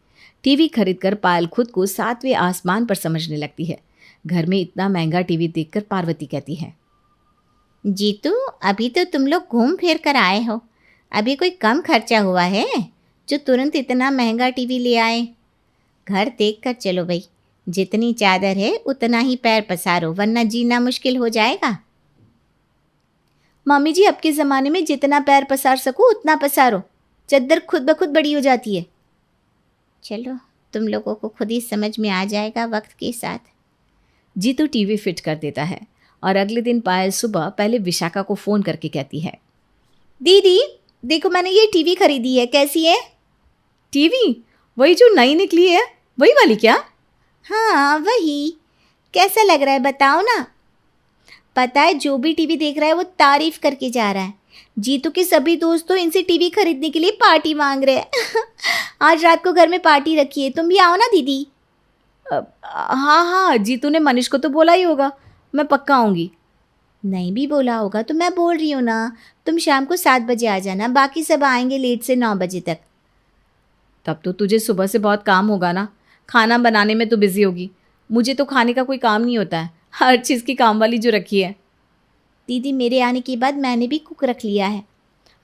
टीवी खरीदकर पायल खुद को 7वें आसमान पर समझने लगती है। घर में इतना महंगा टीवी देखकर पार्वती कहती है, जीतू अभी तो तुम लोग घूम फिर कर आए हो, अभी कोई कम खर्चा हुआ है जो तुरंत इतना महंगा टीवी ले आए। घर देख कर चलो भाई, जितनी चादर है उतना ही पैर पसारो, वरना जीना मुश्किल हो जाएगा। मम्मी जी, अब के ज़माने में जितना पैर पसार सको उतना पसारो, चद्दर खुद ब खुद बड़ी हो जाती है। चलो, तुम लोगों को खुद ही समझ में आ जाएगा वक्त के साथ। जीतू टीवी फिट कर देता है और अगले दिन पायल सुबह पहले विशाखा को फ़ोन करके कहती है, दीदी देखो मैंने ये टीवी खरीदी है, कैसी है? टीवी? वही जो नई निकली है, वही वाली क्या? हाँ वही। कैसा लग रहा है बताओ ना। पता है, जो भी टीवी देख रहा है वो तारीफ करके जा रहा है। जीतू के सभी दोस्त तो इनसे टीवी खरीदने के लिए पार्टी मांग रहे हैं। आज रात को घर में पार्टी रखी है, तुम भी आओ ना दीदी। हाँ हाँ, जीतू ने मनीष को तो बोला ही होगा, मैं पक्का आऊँगी। नहीं भी बोला होगा तो मैं बोल रही हूँ ना, तुम शाम को 7 बजे आ जाना, बाकी सब आएंगे लेट से 9 बजे तक। तब तो तुझे सुबह से बहुत काम होगा ना, खाना बनाने में तो बिजी होगी। मुझे तो खाने का कोई काम नहीं होता है, हर चीज़ की काम वाली जो रखी है। दीदी मेरे आने के बाद मैंने भी कुक रख लिया है,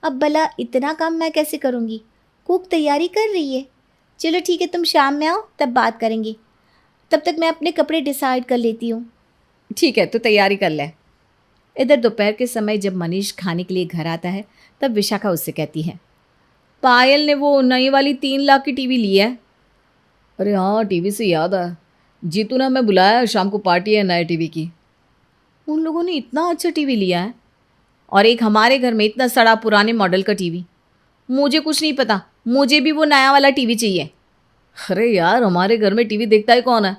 अब भला इतना काम मैं कैसे करूँगी? कुक तैयारी कर रही है। चलो ठीक है, तुम शाम में आओ तब बात करेंगे, तब तक मैं अपने कपड़े डिसाइड कर लेती हूँ। ठीक है, तो तैयारी कर ले। इधर दोपहर के समय जब मनीष खाने के लिए घर आता है तब विशाखा उससे कहती है, पायल ने वो नई वाली 3 लाख की टीवी ली है। अरे हाँ, टीवी से याद आया, जीतू ने हमें बुलाया, शाम को पार्टी है नए टीवी की। उन लोगों ने इतना अच्छा टीवी लिया है, और एक हमारे घर में इतना सड़ा पुराने मॉडल का टीवी। मुझे कुछ नहीं पता, मुझे भी वो नया वाला टीवी चाहिए। अरे यार, हमारे घर में टीवी देखता है कौन है,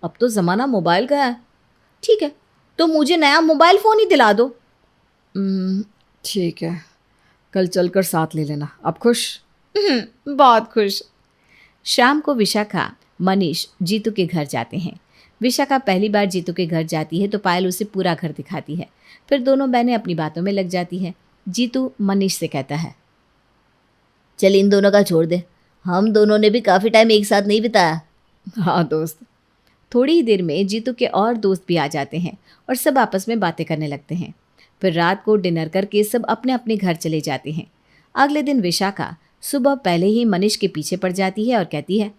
अब तो ज़माना मोबाइल का है। ठीक है, तो मुझे नया मोबाइल फ़ोन ही दिला दो। ठीक है, कल चलकर साथ ले लेना। अब खुश? बहुत खुश। शाम को विशाखा, मनीष जीतू के घर जाते हैं। विशाखा पहली बार जीतू के घर जाती है तो पायल उसे पूरा घर दिखाती है। फिर दोनों बहनें अपनी बातों में लग जाती है। जीतू मनीष से कहता है, चल इन दोनों का छोड़ दे, हम दोनों ने भी काफ़ी टाइम एक साथ नहीं बिताया। हाँ दोस्त। थोड़ी ही देर में जीतू के और दोस्त भी आ जाते हैं और सब आपस में बातें करने लगते हैं। फिर रात को डिनर करके सब अपने अपने घर चले जाते हैं। अगले दिन विशाखा सुबह पहले ही मनीष के पीछे पड़ जाती है और कहती है,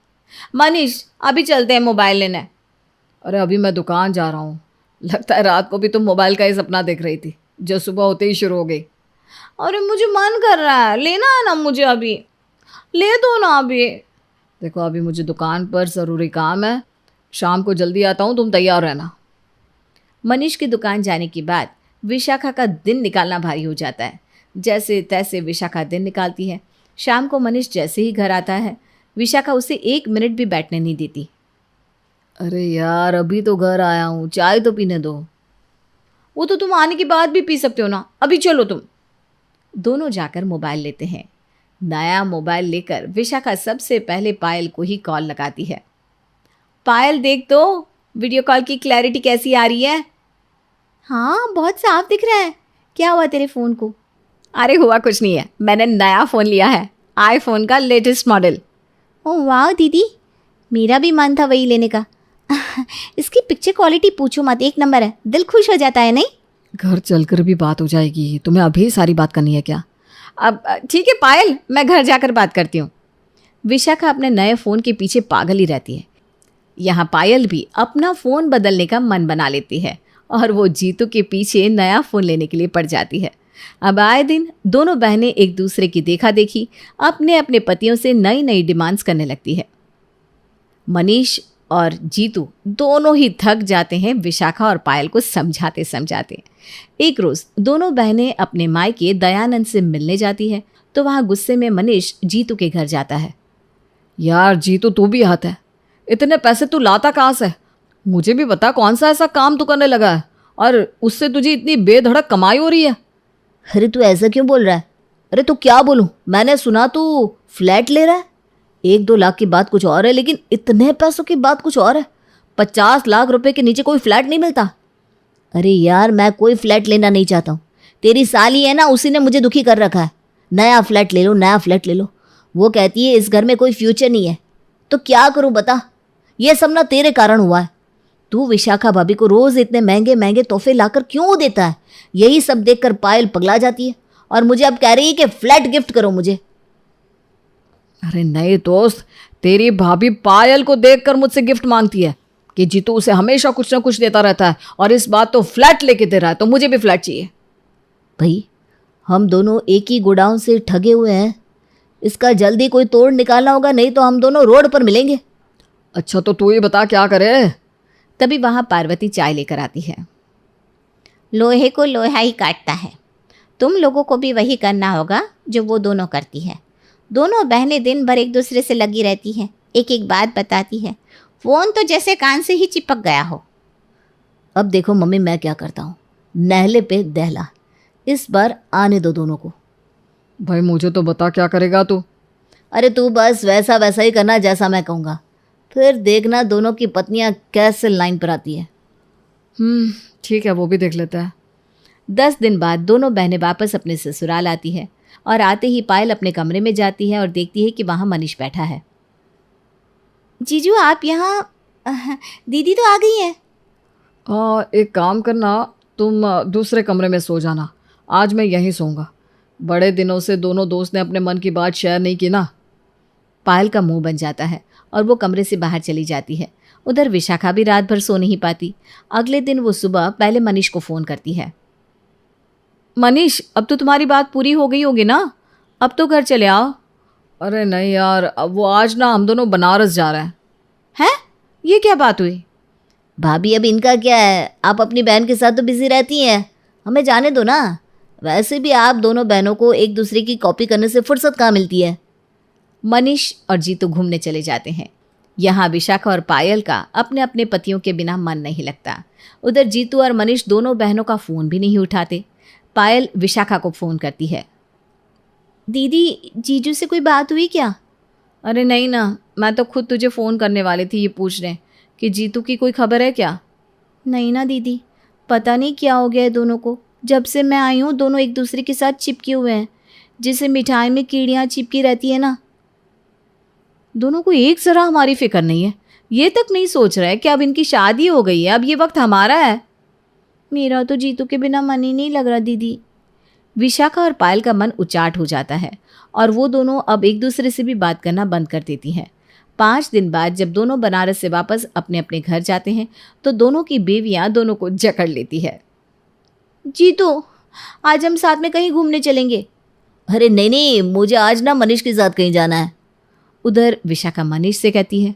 मनीष अभी चलते हैं मोबाइल लेने। अरे अभी मैं दुकान जा रहा हूँ। लगता है रात को भी तुम मोबाइल का ही सपना देख रही थी जो सुबह होते ही शुरू हो गई। अरे मुझे मन कर रहा है, लेना है ना मुझे, अभी ले दो ना। अभी देखो, अभी मुझे दुकान पर ज़रूरी काम है, शाम को जल्दी आता हूँ, तुम तैयार रहना। मनीष की दुकान जाने के बाद विशाखा का दिन निकालना भारी हो जाता है। जैसे तैसे विशाखा दिन निकालती है। शाम को मनीष जैसे ही घर आता है, विशाखा उसे 1 मिनट भी बैठने नहीं देती। अरे यार, अभी तो घर आया हूँ, चाय तो पीने दो। वो तो तुम आने के बाद भी पी सकते हो ना, अभी चलो तुम। दोनों जाकर मोबाइल लेते हैं। नया मोबाइल लेकर विशाखा सबसे पहले पायल को ही कॉल लगाती है। पायल देख तो, वीडियो कॉल की क्लैरिटी कैसी आ रही है? हाँ बहुत साफ दिख रहा है। क्या हुआ तेरे फ़ोन को? अरे हुआ कुछ नहीं है, मैंने नया फ़ोन लिया है, आईफोन का लेटेस्ट मॉडल। ओह वाह दीदी, मेरा भी मन था वही लेने का। इसकी पिक्चर क्वालिटी पूछो मत, 1 नंबर है, दिल खुश हो जाता है। नहीं, घर चलकर भी बात हो जाएगी, तुम्हें अभी सारी बात करनी है क्या? अब ठीक है पायल, मैं घर जाकर बात करती हूँ। विशाखा अपने नए फ़ोन के पीछे पागल ही रहती है। यहाँ पायल भी अपना फ़ोन बदलने का मन बना लेती है और वो जीतू के पीछे नया फ़ोन लेने के लिए पड़ जाती है। अब आए दिन दोनों बहनें एक दूसरे की देखा देखी अपने अपने पतियों से नई नई डिमांड्स करने लगती है। मनीष और जीतू दोनों ही थक जाते हैं विशाखा और पायल को समझाते समझाते। एक रोज़ दोनों बहनें अपने मायके दयानंद से मिलने जाती है तो वहाँ गुस्से में मनीष जीतू के घर जाता है। यार जीतू, तू भी आता है, इतने पैसे तू लाता कहाँ से? मुझे भी बता, कौन सा ऐसा काम तू करने लगा है और उससे तुझे इतनी बेधड़क कमाई हो रही है? अरे तू ऐसा क्यों बोल रहा है? अरे तो क्या बोलूं, मैंने सुना तू फ्लैट ले रहा है। 1-2 लाख की बात कुछ और है, लेकिन इतने पैसों की बात कुछ और है। 50 लाख रुपए के नीचे कोई फ्लैट नहीं मिलता। अरे यार, मैं कोई फ्लैट लेना नहीं चाहता हूँ। तेरी साली है ना, उसी ने मुझे दुखी कर रखा है। नया फ्लैट ले लो, नया फ्लैट ले लो। वो कहती है इस घर में कोई फ्यूचर नहीं है। तो क्या करूं बता? ये सब ना तेरे कारण हुआ है। तू विशाखा भाभी को रोज इतने महंगे महंगे तोहफे लाकर क्यों देता है? यही सब देखकर पायल पगला जाती है और मुझे अब कह रही है कि फ्लैट गिफ्ट करो मुझे। अरे नहीं दोस्त, तेरी भाभी पायल को देखकर मुझसे गिफ्ट मांगती है कि जीतू उसे हमेशा कुछ ना कुछ देता रहता है, और इस बात तो फ्लैट लेके दे रहा है, तो मुझे भी फ्लैट चाहिए। भाई हम दोनों एक ही गोडाउन से ठगे हुए हैं, इसका जल्दी कोई तोड़ निकालना होगा, नहीं तो हम दोनों रोड पर मिलेंगे। अच्छा तो तू ही बता क्या करे। तभी वहां पार्वती चाय लेकर आती है। लोहे को लोहा ही काटता है, तुम लोगों को भी वही करना होगा जो वो दोनों करती है। दोनों बहनें दिन भर एक दूसरे से लगी रहती हैं, एक एक बात बताती है, फोन तो जैसे कान से ही चिपक गया हो। अब देखो मम्मी मैं क्या करता हूँ, नहले पे दहला, इस बार आने दो दोनों को। भाई मुझे तो बता क्या करेगा तू। अरे तू बस वैसा वैसा ही करना जैसा मैं कहूँगा, फिर देखना दोनों की पत्नियां कैसे लाइन पर आती है। ठीक है, वो भी देख लेता है। 10 दिन बाद दोनों बहनें वापस अपने ससुराल आती है और आते ही पायल अपने कमरे में जाती है और देखती है कि वहां मनीष बैठा है। जीजू आप यहाँ, दीदी तो आ गई है। एक काम करना, तुम दूसरे कमरे में सो जाना, आज मैं यहीं सोऊंगा। बड़े दिनों से दोनों दोस्त ने अपने मन की बात शेयर नहीं की ना। पायल का मुंह बन जाता है और वो कमरे से बाहर चली जाती है। उधर विशाखा भी रात भर सो नहीं पाती। अगले दिन वो सुबह पहले मनीष को फ़ोन करती है। मनीष, अब तो तुम्हारी बात पूरी हो गई होगी ना, अब तो घर चले आओ। अरे नहीं यार, अब वो आज ना हम दोनों बनारस जा रहे हैं। हैं? ये क्या बात हुई? भाभी अब इनका क्या है, आप अपनी बहन के साथ तो बिजी रहती हैं, हमें जाने दो ना। वैसे भी आप दोनों बहनों को एक दूसरे की कॉपी करने से फुर्सत कहाँ मिलती है। मनीष और जीतू घूमने चले जाते हैं। यहाँ विशाखा और पायल का अपने अपने पतियों के बिना मन नहीं लगता। उधर जीतू और मनीष दोनों बहनों का फ़ोन भी नहीं उठाते। पायल विशाखा को फ़ोन करती है। दीदी, जीजू से कोई बात हुई क्या? अरे नहीं ना, मैं तो खुद तुझे फ़ोन करने वाली थी ये पूछने कि जीतू की कोई खबर है क्या। नहीं ना दीदी, पता नहीं क्या हो गया है दोनों को। जब से मैं आई हूँ दोनों एक दूसरे के साथ चिपके हुए हैं, जैसे मिठाई में कीड़ियाँ चिपकी रहती है ना। दोनों को एक जरा हमारी फिक्र नहीं है, ये तक नहीं सोच रहा है कि अब इनकी शादी हो गई है, अब ये वक्त हमारा है। मेरा तो जीतू के बिना मन ही नहीं लग रहा दीदी। विशाखा और पायल का मन उचाट हो जाता है और वो दोनों अब एक दूसरे से भी बात करना बंद कर देती हैं। 5 दिन बाद जब दोनों बनारस से वापस अपने अपने घर जाते हैं तो दोनों की बेवियां दोनों को जकड़ लेती है। जीतू, आज हम साथ में कहीं घूमने चलेंगे। अरे नहीं नहीं, मुझे आज ना मनीष के साथ कहीं जाना है। उधर विशाखा मनीष से कहती है,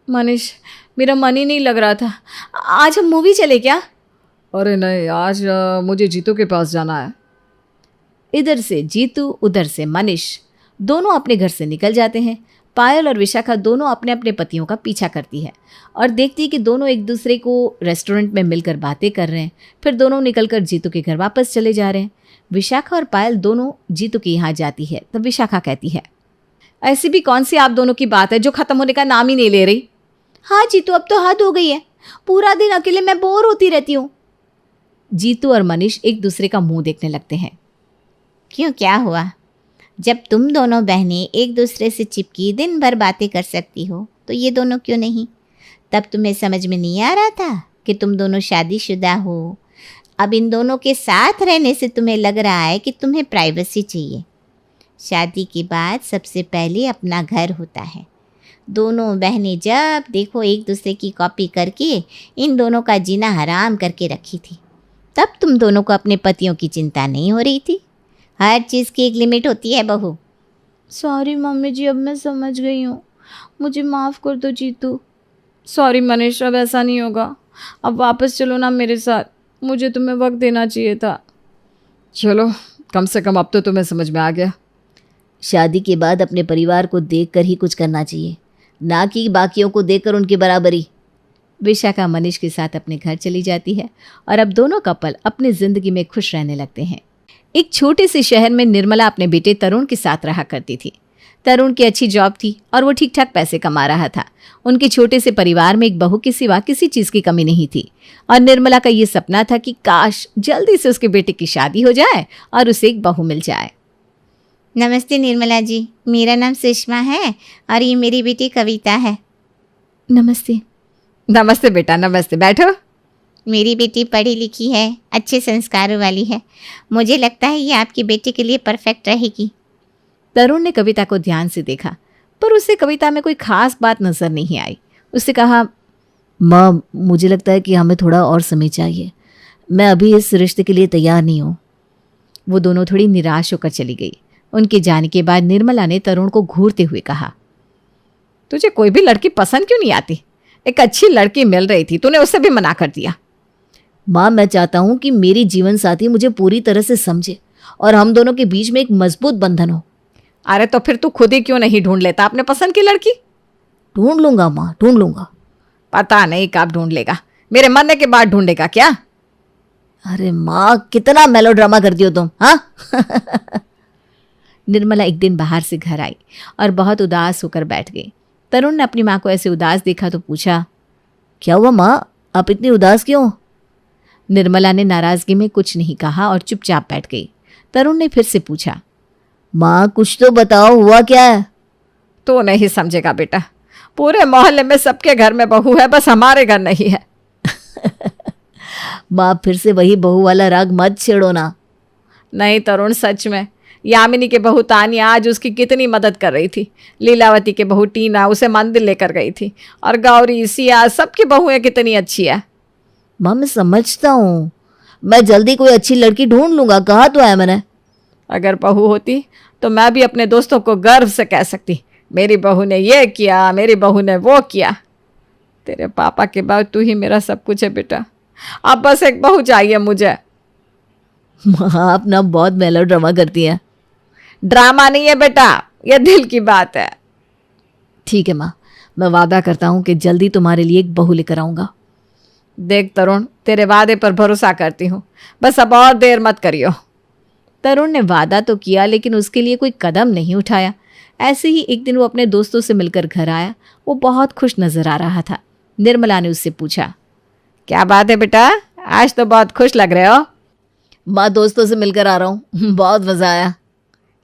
मनीष मेरा मन ही नहीं लग रहा था, आज हम मूवी चले क्या? अरे नहीं, आज मुझे जीतू के पास जाना है। इधर से जीतू उधर से मनीष दोनों अपने घर से निकल जाते हैं। पायल और विशाखा दोनों अपने अपने पतियों का पीछा करती है और देखती है कि दोनों एक दूसरे को रेस्टोरेंट में मिलकर बातें कर रहे हैं। फिर दोनों निकलकर जीतू के घर वापस चले जा रहे हैं। विशाखा और पायल दोनों जीतू के यहाँ जाती है तब विशाखा कहती है, ऐसी भी कौन सी आप दोनों की बात है जो खत्म होने का नाम ही नहीं ले रही। हाँ जीतू, अब तो हद हो गई है, पूरा दिन अकेले मैं बोर होती रहती हूँ। जीतू और मनीष एक दूसरे का मुंह देखने लगते हैं। क्यों, क्या हुआ? जब तुम दोनों बहनें एक दूसरे से चिपकी दिन भर बातें कर सकती हो तो ये दोनों क्यों नहीं? तब तुम्हें समझ में नहीं आ रहा था कि तुम दोनों शादीशुदा हो। अब इन दोनों के साथ रहने से तुम्हें लग रहा है कि तुम्हें प्राइवेसी चाहिए। शादी के बाद सबसे पहले अपना घर होता है। दोनों बहनें जब देखो एक दूसरे की कॉपी करके इन दोनों का जीना हराम करके रखी थी। तब तुम दोनों को अपने पतियों की चिंता नहीं हो रही थी। हर चीज़ की एक लिमिट होती है बहू। सॉरी मम्मी जी, अब मैं समझ गई हूँ, मुझे माफ़ कर दो जीतू। सॉरी मनीष, अब ऐसा नहीं होगा, अब वापस चलो ना मेरे साथ, मुझे तुम्हें वक्त देना चाहिए था। चलो, कम से कम अब तो तुम्हें समझ में आ गया। शादी के बाद अपने परिवार को देखकर ही कुछ करना चाहिए, ना कि बाकियों को देखकर उनकी बराबरी। विशाखा मनीष के साथ अपने घर चली जाती है और अब दोनों कपल अपनी जिंदगी में खुश रहने लगते हैं। एक छोटे से शहर में निर्मला अपने बेटे तरुण के साथ रहा करती थी। तरुण की अच्छी जॉब थी और वो ठीक ठाक पैसे कमा रहा था। उनके छोटे से परिवार में एक बहू के सिवा किसी चीज़ की कमी नहीं थी और निर्मला का ये सपना था कि काश जल्दी से उसके बेटे की शादी हो जाए और उसे एक बहू मिल जाए। नमस्ते निर्मला जी, मेरा नाम सुषमा है और ये मेरी बेटी कविता है। नमस्ते। नमस्ते बेटा, नमस्ते, बैठो। मेरी बेटी पढ़ी लिखी है, अच्छे संस्कारों वाली है। मुझे लगता है ये आपकी बेटी के लिए परफेक्ट रहेगी। तरुण ने कविता को ध्यान से देखा। पर उसे कविता में कोई खास बात नजर नहीं आई। उसने कहा, माँ मुझे लगता है कि हमें थोड़ा और समय चाहिए, मैं अभी इस रिश्ते के लिए तैयार नहीं हूँ। वो दोनों थोड़ी निराश होकर चली गई। उनके जाने के बाद निर्मला ने तरुण को घूरते हुए कहा, तुझे कोई भी लड़की पसंद क्यों नहीं आती? एक अच्छी लड़की मिल रही थी, तूने उससे भी मना कर दिया। माँ मैं चाहता हूँ कि मेरी जीवन साथी मुझे पूरी तरह से समझे और हम दोनों के बीच में एक मजबूत बंधन हो। अरे तो फिर तू खुद ही क्यों नहीं ढूंढ लेता अपने पसंद की लड़की? ढूंढ लूंगा माँ, ढूंढ लूंगा। पता नहीं कब ढूंढ लेगा, मेरे मरने के बाद ढूंढेगा क्या? अरे माँ कितना मेलोड्रामा करती हो तुम, हाँ? निर्मला एक दिन बाहर से घर आई और बहुत उदास होकर बैठ गई। तरुण ने अपनी माँ को ऐसे उदास देखा तो पूछा, क्या हुआ माँ, आप इतनी उदास क्यों? निर्मला ने नाराजगी में कुछ नहीं कहा और चुपचाप बैठ गई। तरुण ने फिर से पूछा, माँ कुछ तो बताओ, हुआ क्या है? तो नहीं समझेगा बेटा, पूरे मोहल्ले में सबके घर में बहू है, बस हमारे घर नहीं है। माँ फिर से वही बहू वाला राग मत छेड़ो ना। नहीं तरुण, सच में यामिनी के बहू तानिया आज उसकी कितनी मदद कर रही थी। लीलावती के बहू टीना उसे मंदिर लेकर गई थी, और गौरी सिया सबकी बहुएं कितनी अच्छी है। माँ मैं समझता हूँ, मैं जल्दी कोई अच्छी लड़की ढूंढ लूंगा, कहा तो है मैंने। अगर बहू होती तो मैं भी अपने दोस्तों को गर्व से कह सकती, मेरी बहू ने ये किया, मेरी बहू ने वो किया। तेरे पापा के बाद तू ही मेरा सब कुछ है बेटा, अब बस एक बहू चाहिए मुझे। माँ आप ना बहुत मेलोड्रामा करती हैं। ड्रामा नहीं है बेटा, ये दिल की बात है। ठीक है माँ, मैं वादा करता हूँ कि जल्दी तुम्हारे लिए एक बहू लेकर आऊंगा। देख तरुण, तेरे वादे पर भरोसा करती हूँ, बस अब और देर मत करियो। तरुण ने वादा तो किया लेकिन उसके लिए कोई कदम नहीं उठाया। ऐसे ही एक दिन वो अपने दोस्तों से मिलकर घर आया। वो बहुत खुश नजर आ रहा था। निर्मला ने उससे पूछा, क्या बात है बेटा, आज तो बहुत खुश लग रहे हो। माँ दोस्तों से मिलकर आ रहा हूँ, बहुत मजा आया।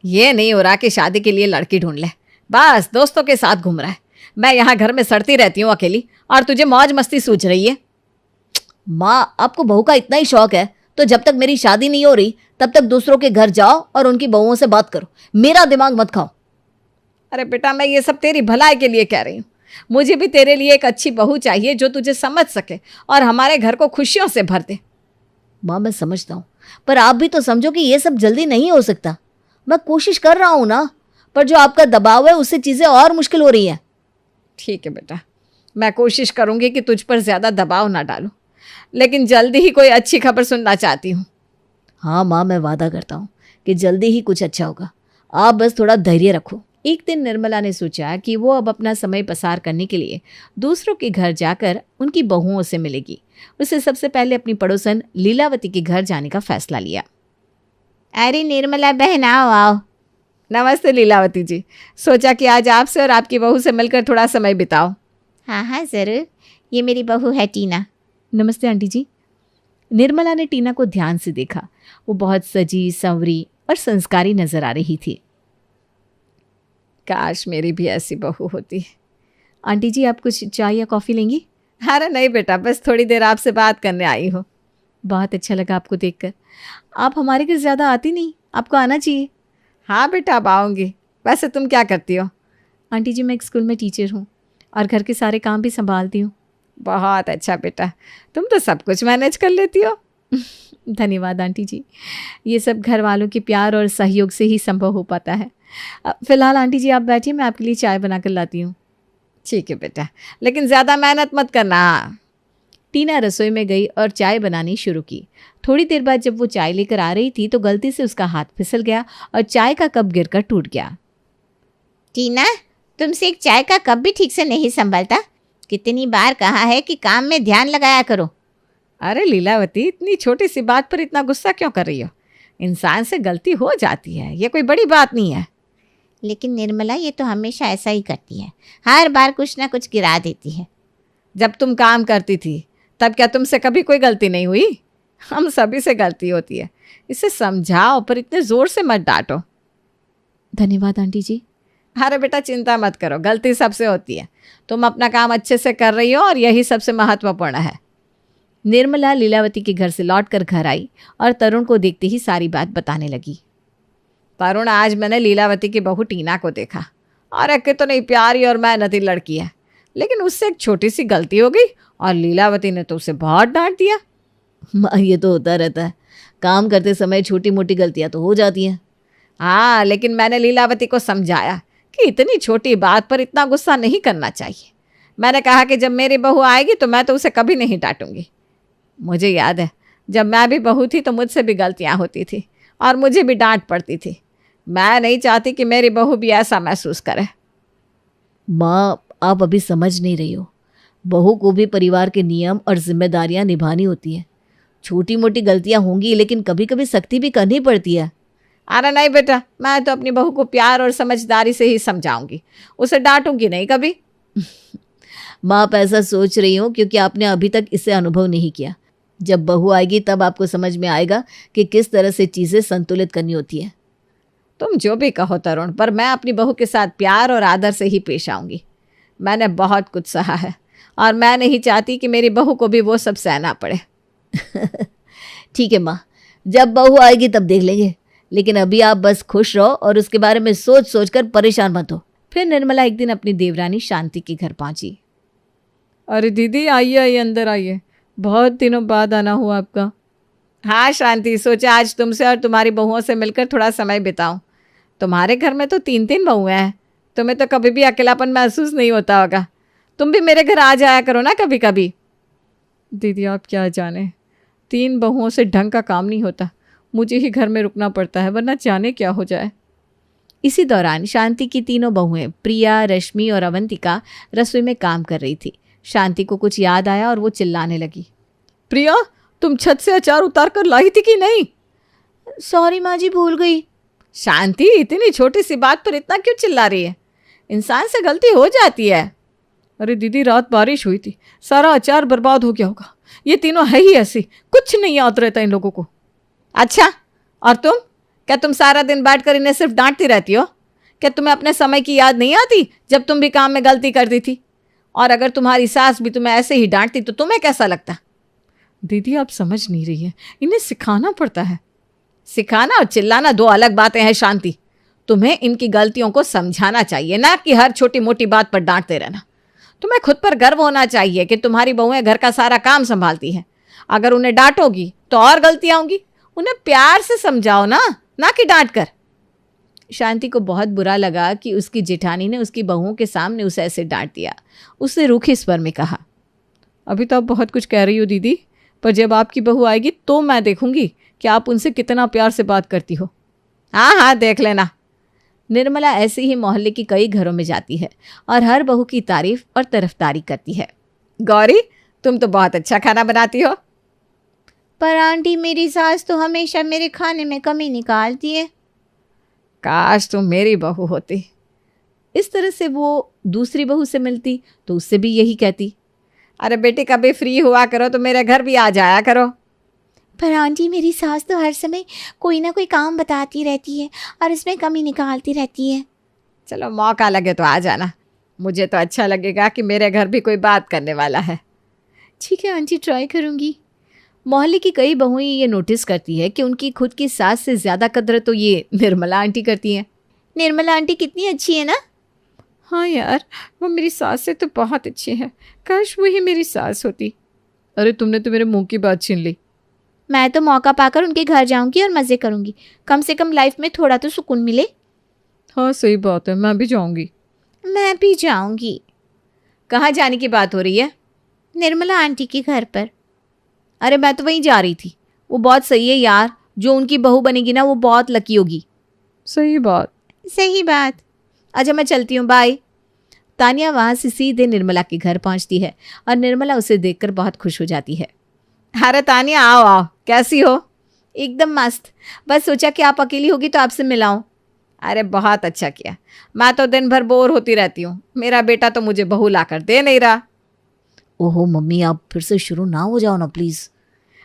ये नहीं हो रहा कि शादी के लिए लड़की ढूंढ ले, बस दोस्तों के साथ घूम रहा है। मैं यहाँ घर में सड़ती रहती हूँ अकेली, और तुझे मौज मस्ती सूझ रही है। माँ आपको बहू का इतना ही शौक है तो जब तक मेरी शादी नहीं हो रही तब तक दूसरों के घर जाओ और उनकी बहुओं से बात करो, मेरा दिमाग मत खाओ। अरे बेटा, मैं ये सब तेरी भलाई के लिए कह रही हूँ। मुझे भी तेरे लिए एक अच्छी बहू चाहिए जो तुझे समझ सके और हमारे घर को खुशियों से भर दे। माँ मैं समझता हूँ, पर आप भी तो समझो कि ये सब जल्दी नहीं हो सकता। मैं कोशिश कर रहा हूँ ना, पर जो आपका दबाव है उससे चीजें और मुश्किल हो रही हैं। ठीक है बेटा, मैं कोशिश करूंगी कि तुझ पर ज्यादा दबाव ना डालूं, लेकिन जल्दी ही कोई अच्छी खबर सुनना चाहती हूँ। हाँ माँ, मैं वादा करता हूँ कि जल्दी ही कुछ अच्छा होगा, आप बस थोड़ा धैर्य रखो। एक दिन निर्मला ने सोचा कि वो अब अपना समय पसार करने के लिए दूसरों के घर जाकर उनकी बहुओं से मिलेगी। उसे सबसे पहले अपनी पड़ोसन लीलावती के घर जाने का फैसला लिया। अरे निर्मला बहन आओ आओ। नमस्ते लीलावती जी, सोचा कि आज आपसे और आपकी बहू से मिलकर थोड़ा समय बिताओ। हाँ हाँ ज़रूर, ये मेरी बहू है टीना। नमस्ते आंटी जी। निर्मला ने टीना को ध्यान से देखा। वो बहुत सजी संवरी और संस्कारी नजर आ रही थी। काश मेरी भी ऐसी बहू होती। आंटी जी, आप कुछ चाय या कॉफ़ी लेंगी? अरे नहीं बेटा, बस थोड़ी देर आपसे बात करने आई हूँ। बहुत अच्छा लगा आपको देखकर। आप हमारे घर ज़्यादा आती नहीं, आपको आना चाहिए। हाँ बेटा, अब आऊँगी। वैसे तुम क्या करती हो? आंटी जी, मैं एक स्कूल में टीचर हूँ और घर के सारे काम भी संभालती हूँ। बहुत अच्छा बेटा, तुम तो सब कुछ मैनेज कर लेती हो। धन्यवाद आंटी जी, ये सब घर वालों के प्यार और सहयोग से ही संभव हो पाता है। फिलहाल आंटी जी आप बैठिए, मैं आपके लिए चाय बना कर लाती हूँ। ठीक है बेटा, लेकिन ज़्यादा मेहनत मत करना। टीना रसोई में गई और चाय बनानी शुरू की। थोड़ी देर बाद जब वो चाय लेकर आ रही थी तो गलती से उसका हाथ फिसल गया और चाय का कप गिरकर टूट गया। टीना, तुमसे एक चाय का कप भी ठीक से नहीं संभलता। कितनी बार कहा है कि काम में ध्यान लगाया करो। अरे लीलावती, इतनी छोटी सी बात पर इतना गुस्सा क्यों कर रही हो? इंसान से गलती हो जाती है, ये कोई बड़ी बात नहीं है। लेकिन निर्मला ये तो हमेशा ऐसा ही करती है, हर बार कुछ ना कुछ गिरा देती है। जब तुम काम करती थी तब क्या तुमसे कभी कोई गलती नहीं हुई? हम सभी से गलती होती है, इसे समझाओ पर इतने ज़ोर से मत डांटो। धन्यवाद आंटी जी। अरे बेटा, चिंता मत करो, गलती सबसे होती है। तुम अपना काम अच्छे से कर रही हो और यही सबसे महत्वपूर्ण है। निर्मला लीलावती के घर से लौटकर घर आई और तरुण को देखते ही सारी बात बताने लगी। तरुण, आज मैंने लीलावती की बहू टीना को देखा। अरे कितनी प्यारी और मेहनती लड़की है, लेकिन उससे एक छोटी सी गलती हो गई और लीलावती ने तो उसे बहुत डांट दिया। माँ, ये तो होता रहता है, काम करते समय छोटी मोटी गलतियां तो हो जाती हैं। हाँ, लेकिन मैंने लीलावती को समझाया कि इतनी छोटी बात पर इतना गुस्सा नहीं करना चाहिए। मैंने कहा कि जब मेरी बहू आएगी तो मैं तो उसे कभी नहीं डांटूंगी। मुझे याद है जब मैं भी बहू थी तो मुझसे भी गलतियां होती थी और मुझे भी डांट पड़ती थी। मैं नहीं चाहती कि मेरी बहू भी ऐसा महसूस करे। माँ, आप अभी समझ नहीं रही हो। बहू को भी परिवार के नियम और जिम्मेदारियां निभानी होती है। छोटी मोटी गलतियां होंगी, लेकिन कभी कभी सख्ती भी करनी पड़ती है। अरे नहीं बेटा, मैं तो अपनी बहू को प्यार और समझदारी से ही समझाऊंगी, उसे डांटूंगी नहीं कभी। माँ, आप ऐसा सोच रही हो क्योंकि आपने अभी तक इसे अनुभव नहीं किया। जब बहू आएगी तब आपको समझ में आएगा कि किस तरह से चीजें संतुलित करनी होती है। तुम जो भी कहो तरुण, पर मैं अपनी बहू के साथ प्यार और आदर से ही पेश आऊंगी। मैंने बहुत कुछ सहा है और मैं नहीं चाहती कि मेरी बहू को भी वो सब सहना पड़े। ठीक है माँ, जब बहू आएगी तब देख लेंगे, लेकिन अभी आप बस खुश रहो और उसके बारे में सोच सोच कर परेशान मत हो। फिर निर्मला एक दिन अपनी देवरानी शांति के घर पहुंची। अरे दीदी, आइए आइए, अंदर आइए, बहुत दिनों बाद आना हुआ आपका। हाँ शांति, सोचा आज तुमसे और तुम्हारी बहुओं से मिलकर थोड़ा समय बिताऊं। तुम्हारे घर में तो 3-3 बहुएं हैं, तुम्हें तो कभी भी अकेलापन महसूस नहीं होता होगा। तुम भी मेरे घर आ जाया करो ना कभी कभी। दीदी आप क्या जाने, 3 बहुओं से ढंग का काम नहीं होता। मुझे ही घर में रुकना पड़ता है, वरना जाने क्या हो जाए। इसी दौरान शांति की 3 बहुएं प्रिया, रश्मि और अवंतिका रसोई में काम कर रही थी। शांति को कुछ याद आया और वो चिल्लाने लगी। प्रिया, तुम छत से अचार उतार कर लाई थी कि नहीं? सॉरी माँ जी, भूल गई। शांति, इतनी छोटी सी बात पर इतना क्यों चिल्ला रही है? इंसान से गलती हो जाती है। अरे दीदी, रात बारिश हुई थी, सारा अचार बर्बाद हो गया होगा। ये तीनों है ही ऐसी, कुछ नहीं याद रहता इन लोगों को। अच्छा, और तुम? क्या तुम सारा दिन बैठकर इन्हें सिर्फ डांटती रहती हो? क्या तुम्हें अपने समय की याद नहीं आती जब तुम भी काम में गलती करती थी? और अगर तुम्हारी सास भी तुम्हें ऐसे ही डांटती तो तुम्हें कैसा लगता? दीदी आप समझ नहीं रही है, इन्हें सिखाना पड़ता है। सिखाना और चिल्लाना 2 अलग बातें हैं शांति। तुम्हें इनकी गलतियों को समझाना चाहिए, ना कि हर छोटी मोटी बात पर डांटते रहना। तुम्हें खुद पर गर्व होना चाहिए कि तुम्हारी बहुएं घर का सारा काम संभालती हैं। अगर उन्हें डांटोगी तो और गलतियां होंगी। उन्हें प्यार से समझाओ ना कि डांट कर। शांति को बहुत बुरा लगा कि उसकी जेठानी ने उसकी बहुओं के सामने उसे ऐसे डांट दिया। उसने रूखे स्वर में कहा, अभी तो आप बहुत कुछ कह रही हो दीदी, पर जब आपकी बहू आएगी तो मैं देखूंगी कि आप उनसे कितना प्यार से बात करती हो। हाँ, देख लेना। निर्मला ऐसे ही मोहल्ले की कई घरों में जाती है और हर बहू की तारीफ और तरफदारी करती है। गौरी, तुम तो बहुत अच्छा खाना बनाती हो। पर आंटी, मेरी सास तो हमेशा मेरे खाने में कमी निकालती है। काश तुम मेरी बहू होती। इस तरह से वो दूसरी बहू से मिलती तो उससे भी यही कहती। अरे बेटी, कभी फ्री हुआ करो तो मेरे घर भी आ जाया करो। पर आंटी, मेरी सास तो हर समय कोई ना कोई काम बताती रहती है और इसमें कमी निकालती रहती है। चलो, मौका लगे तो आ जाना। मुझे तो अच्छा लगेगा कि मेरे घर भी कोई बात करने वाला है। ठीक है आंटी, ट्राई करूंगी। मोहल्ले की कई बहुएं ये नोटिस करती है कि उनकी खुद की सास से ज्यादा कदर तो ये निर्मला आंटी करती हैं। निर्मला आंटी कितनी अच्छी है ना? हाँ यार, वो मेरी सास से तो बहुत अच्छी है। काश वही मेरी सास होती। अरे तुमने तो मेरे मुंह की बात छीन ली। मैं तो मौका पाकर उनके घर जाऊंगी और मजे करूंगी। कम से कम लाइफ में थोड़ा तो सुकून मिले। हाँ सही बात है, मैं भी जाऊंगी। मैं भी जाऊंगी। कहाँ जाने की बात हो रही है? निर्मला आंटी के घर पर। अरे मैं तो वहीं जा रही थी। वो बहुत सही है यार, जो उनकी बहू बनेगी ना वो बहुत लकी होगी। सही बात। अच्छा मैं चलती हूँ, बाय। तानिया वहां से सीधे निर्मला के घर पहुंचती है और निर्मला उसे देखकर बहुत खुश हो जाती है। अरे तानिया, आओ, कैसी हो? एकदम मस्त। बस सोचा कि आप अकेली होगी तो आपसे मिलाऊं। अरे बहुत अच्छा किया। मैं तो दिन भर बोर होती रहती हूँ। मेरा बेटा तो मुझे बहू ला कर दे नहीं रहा। ओहो मम्मी, आप फिर से शुरू ना हो जाओ ना प्लीज।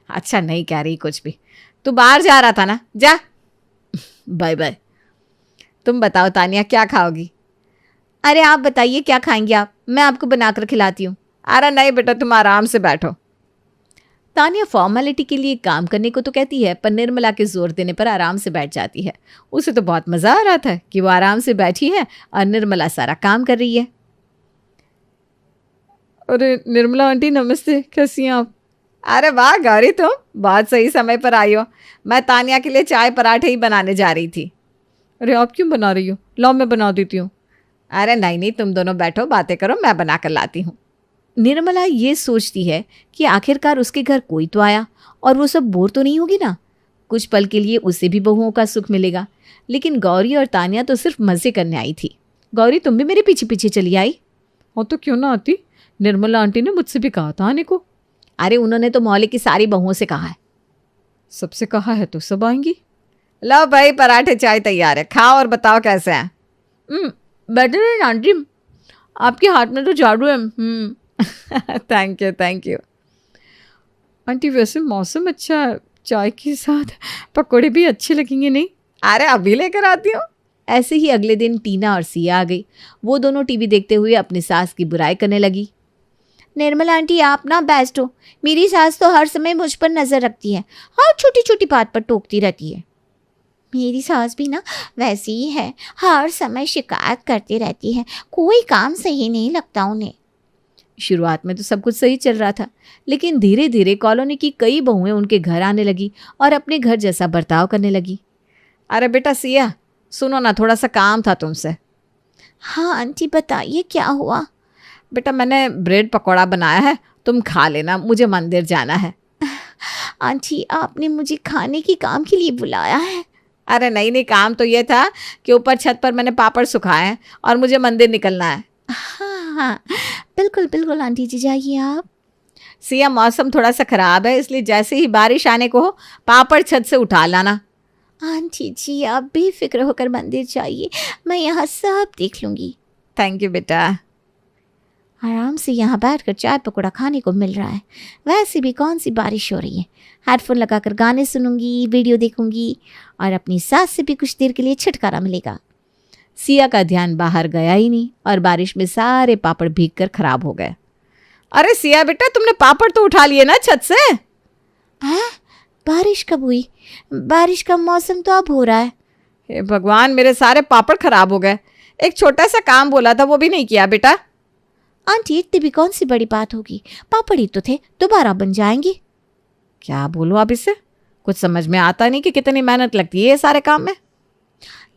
अच्छा नहीं कह रही कुछ भी। तू बाहर जा रहा था ना, जा। Bye bye. तुम बताओ तानिया, क्या खाओगी? अरे आप बताइए क्या खाएंगी आप, मैं आपको बनाकर खिलाती हूँ। अरे नहीं बेटा, तुम आराम से बैठो। तानिया फॉर्मेलिटी के लिए काम करने को तो कहती है, पर निर्मला के जोर देने पर आराम से बैठ जाती है। उसे तो बहुत मजा आ रहा था कि वो आराम से बैठी है और निर्मला सारा काम कर रही है। अरे निर्मला आंटी नमस्ते, कैसी हैं आप? अरे वाह गौरी, तुम बहुत सही समय पर आई हो। मैं तानिया के लिए चाय पराठे ही बनाने जा रही थी। अरे आप क्यों बना रही हो? लाओ मैं बना देती हूँ। अरे नहीं, तुम दोनों बैठो, बातें करो, मैं बना कर लाती हूँ। निर्मला ये सोचती है कि आखिरकार उसके घर कोई तो आया और वो सब बोर तो नहीं होगी ना। कुछ पल के लिए उसे भी बहुओं का सुख मिलेगा। लेकिन गौरी और तानिया तो सिर्फ मजे करने आई थी। गौरी, तुम भी मेरे पीछे पीछे चली आई। हाँ तो क्यों ना आती, निर्मला आंटी ने मुझसे भी कहा था आने को। अरे उन्होंने तो मोहल्ले की सारी बहुओं से कहा है। सबसे कहा है तो सब आएंगी। लो भाई, पराठे चाय तैयार है, खाओ और बताओ कैसे हैं। बेटर आंटी, आपके हाथ में तो जादू है। Thank you. आंटी वैसे मौसम अच्छा है, चाय के साथ पकौड़े भी अच्छे लगेंगे नहीं? अरे अभी लेकर आती हूँ। ऐसे ही अगले दिन टीना और सिया आ गई। वो दोनों टीवी देखते हुए अपनी सास की बुराई करने लगी। निर्मला आंटी, आप ना बेस्ट हो। मेरी सास तो हर समय मुझ पर नजर रखती है, हर छोटी छोटी बात पर टोकती रहती है। मेरी सास भी ना वैसी ही है, हर समय शिकायत करती रहती है, कोई काम सही नहीं लगता उन्हें। शुरुआत में तो सब कुछ सही चल रहा था, लेकिन धीरे धीरे कॉलोनी की कई बहुएं उनके घर आने लगी और अपने घर जैसा बर्ताव करने लगी। अरे बेटा सिया, सुनो ना, थोड़ा सा काम था तुमसे। हाँ आंटी बताइए, क्या हुआ? बेटा मैंने ब्रेड पकौड़ा बनाया है, तुम खा लेना, मुझे मंदिर जाना है। आंटी आपने मुझे खाने की काम के लिए बुलाया है? अरे नहीं, काम तो ये था कि ऊपर छत पर मैंने पापड़ सुखाए हैं और मुझे मंदिर निकलना है। हाँ बिल्कुल बिल्कुल आंटी जी, जाइए आप। सिया, मौसम थोड़ा सा खराब है, इसलिए जैसे ही बारिश आने को हो पापड़ छत से उठा लाना। आंटी जी आप बेफिक्र होकर मंदिर जाइए, मैं यहाँ सब देख लूँगी। थैंक यू बेटा। आराम से यहाँ बैठकर चाय पकौड़ा खाने को मिल रहा है। वैसे भी कौन सी बारिश हो रही है, हेडफोन लगाकर गाने सुनूंगी, वीडियो देखूंगी और अपनी सास से भी कुछ देर के लिए छुटकारा मिलेगा। सिया का ध्यान बाहर गया ही नहीं और बारिश में सारे पापड़ भीगकर खराब हो गए। अरे सिया बेटा, तुमने पापड़ तो उठा लिए ना छत से? बारिश कब हुई? बारिश का मौसम तो अब हो रहा है। हे भगवान, मेरे सारे पापड़ खराब हो गए। एक छोटा सा काम बोला था वो भी नहीं किया बेटा। आंटी इतनी भी कौन सी बड़ी बात होगी, पापड़ ही तो थे, दोबारा बन जाएंगे। क्या बोलूं अब इससे, कुछ समझ में आता नहीं कि कितनी मेहनत लगती है ये सारे काम में।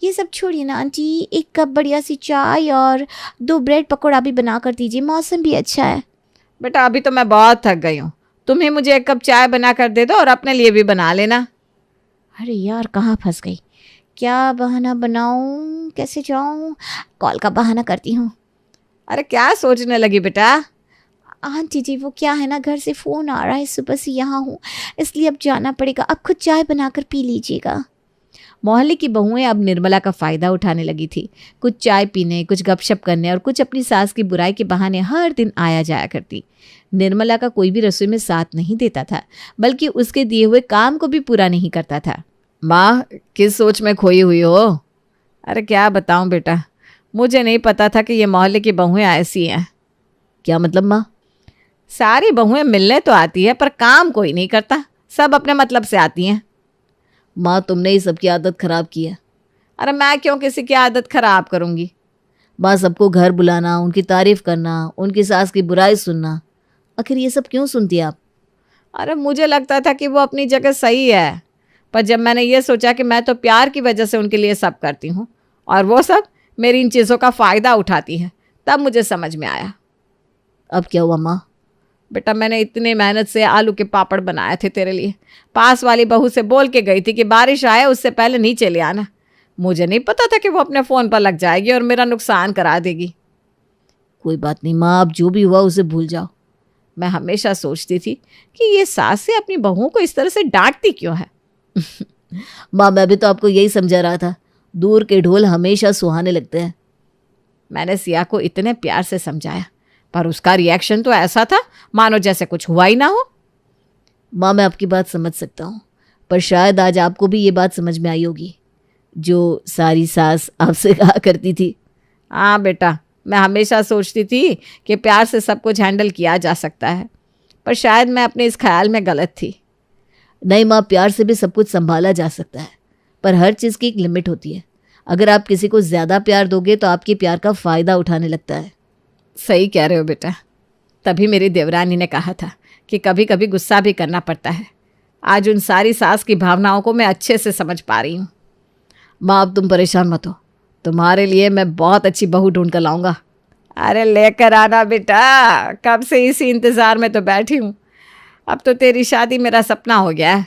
ये सब छोड़िए ना आंटी, एक कप बढ़िया सी चाय और 2 ब्रेड पकौड़ा भी बना कर दीजिए, मौसम भी अच्छा है। बेटा अभी तो मैं बहुत थक गई हूँ, तुम ही मुझे 1 कप चाय बना कर दे दो और अपने लिए भी बना लेना। अरे यार, कहाँ फंस गई, क्या बहाना बनाऊं, कैसे जाऊं? कॉल का बहाना करती हूँ। अरे क्या सोचने लगी बेटा? आंटी जी वो क्या है ना, घर से फ़ोन आ रहा है, सुबह से यहाँ हूँ इसलिए अब जाना पड़ेगा, अब खुद चाय बनाकर पी लीजिएगा। मोहल्ले की बहुएं अब निर्मला का फ़ायदा उठाने लगी थी। कुछ चाय पीने, कुछ गपशप करने और कुछ अपनी सास की बुराई के बहाने हर दिन आया जाया करती। निर्मला का कोई भी रसोई में साथ नहीं देता था, बल्कि उसके दिए हुए काम को भी पूरा नहीं करता था। माँ, किस सोच में खोई हुई हो? अरे क्या बताऊं बेटा, मुझे नहीं पता था कि ये मोहल्ले की बहुएं ऐसी हैं। क्या मतलब माँ? सारी बहुएं मिलने तो आती है पर काम कोई नहीं करता, सब अपने मतलब से आती हैं। माँ, तुमने ही सबकी आदत खराब की है। अरे मैं क्यों किसी की आदत खराब करूंगी? माँ, सबको घर बुलाना, उनकी तारीफ करना, उनकी सास की बुराई सुनना, आखिर ये सब क्यों सुनती आप? अरे मुझे लगता था कि वो अपनी जगह सही है, पर जब मैंने ये सोचा कि मैं तो प्यार की वजह से उनके लिए सब करती हूँ और वो सब मेरी इन चीज़ों का फ़ायदा उठाती है, तब मुझे समझ में आया। अब क्या हुआ माँ? बेटा मैंने इतनी मेहनत से आलू के पापड़ बनाए थे तेरे लिए, पास वाली बहू से बोल के गई थी कि बारिश आए उससे पहले नीचे ले आना। मुझे नहीं पता था कि वो अपने फ़ोन पर लग जाएगी और मेरा नुकसान करा देगी। कोई बात नहीं माँ, अब जो भी हुआ उसे भूल जाओ। मैं हमेशा सोचती थी कि ये सासें अपनी बहुओं को इस तरह से डांटती क्यों है। माँ, मैं भी तो आपको यही समझा रहा था, दूर के ढोल हमेशा सुहाने लगते हैं। मैंने सिया को इतने प्यार से समझाया पर उसका रिएक्शन तो ऐसा था मानो जैसे कुछ हुआ ही ना हो। माँ, मैं आपकी बात समझ सकता हूँ, पर शायद आज आपको भी ये बात समझ में आई होगी जो सारी सास आपसे कहा करती थी। हाँ बेटा, मैं हमेशा सोचती थी कि प्यार से सब कुछ हैंडल किया जा सकता है, पर शायद मैं अपने इस ख्याल में गलत थी। नहीं माँ, प्यार से भी सब कुछ संभाला जा सकता है, पर हर चीज की एक लिमिट होती है। अगर आप किसी को ज्यादा प्यार दोगे तो आपके प्यार का फायदा उठाने लगता है। सही कह रहे हो बेटा। तभी मेरी देवरानी ने कहा था कि कभी कभी गुस्सा भी करना पड़ता है। आज उन सारी सास की भावनाओं को मैं अच्छे से समझ पा रही हूँ। माँ अब तुम परेशान मत हो, तुम्हारे लिए मैं बहुत अच्छी बहू ढूंढ कर लाऊंगा। अरे लेकर आना बेटा, कब से इसी इंतज़ार में तो बैठी हूँ। अब तो तेरी शादी मेरा सपना हो गया है।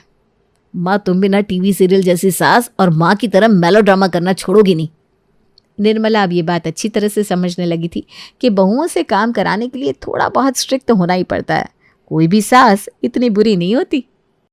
माँ तुम भी ना टीवी सीरियल जैसी सास और माँ की तरह मेलोड्रामा करना छोड़ोगी नहीं। निर्मला अब ये बात अच्छी तरह से समझने लगी थी कि बहुओं से काम कराने के लिए थोड़ा बहुत स्ट्रिक्ट तो होना ही पड़ता है। कोई भी सास इतनी बुरी नहीं होती।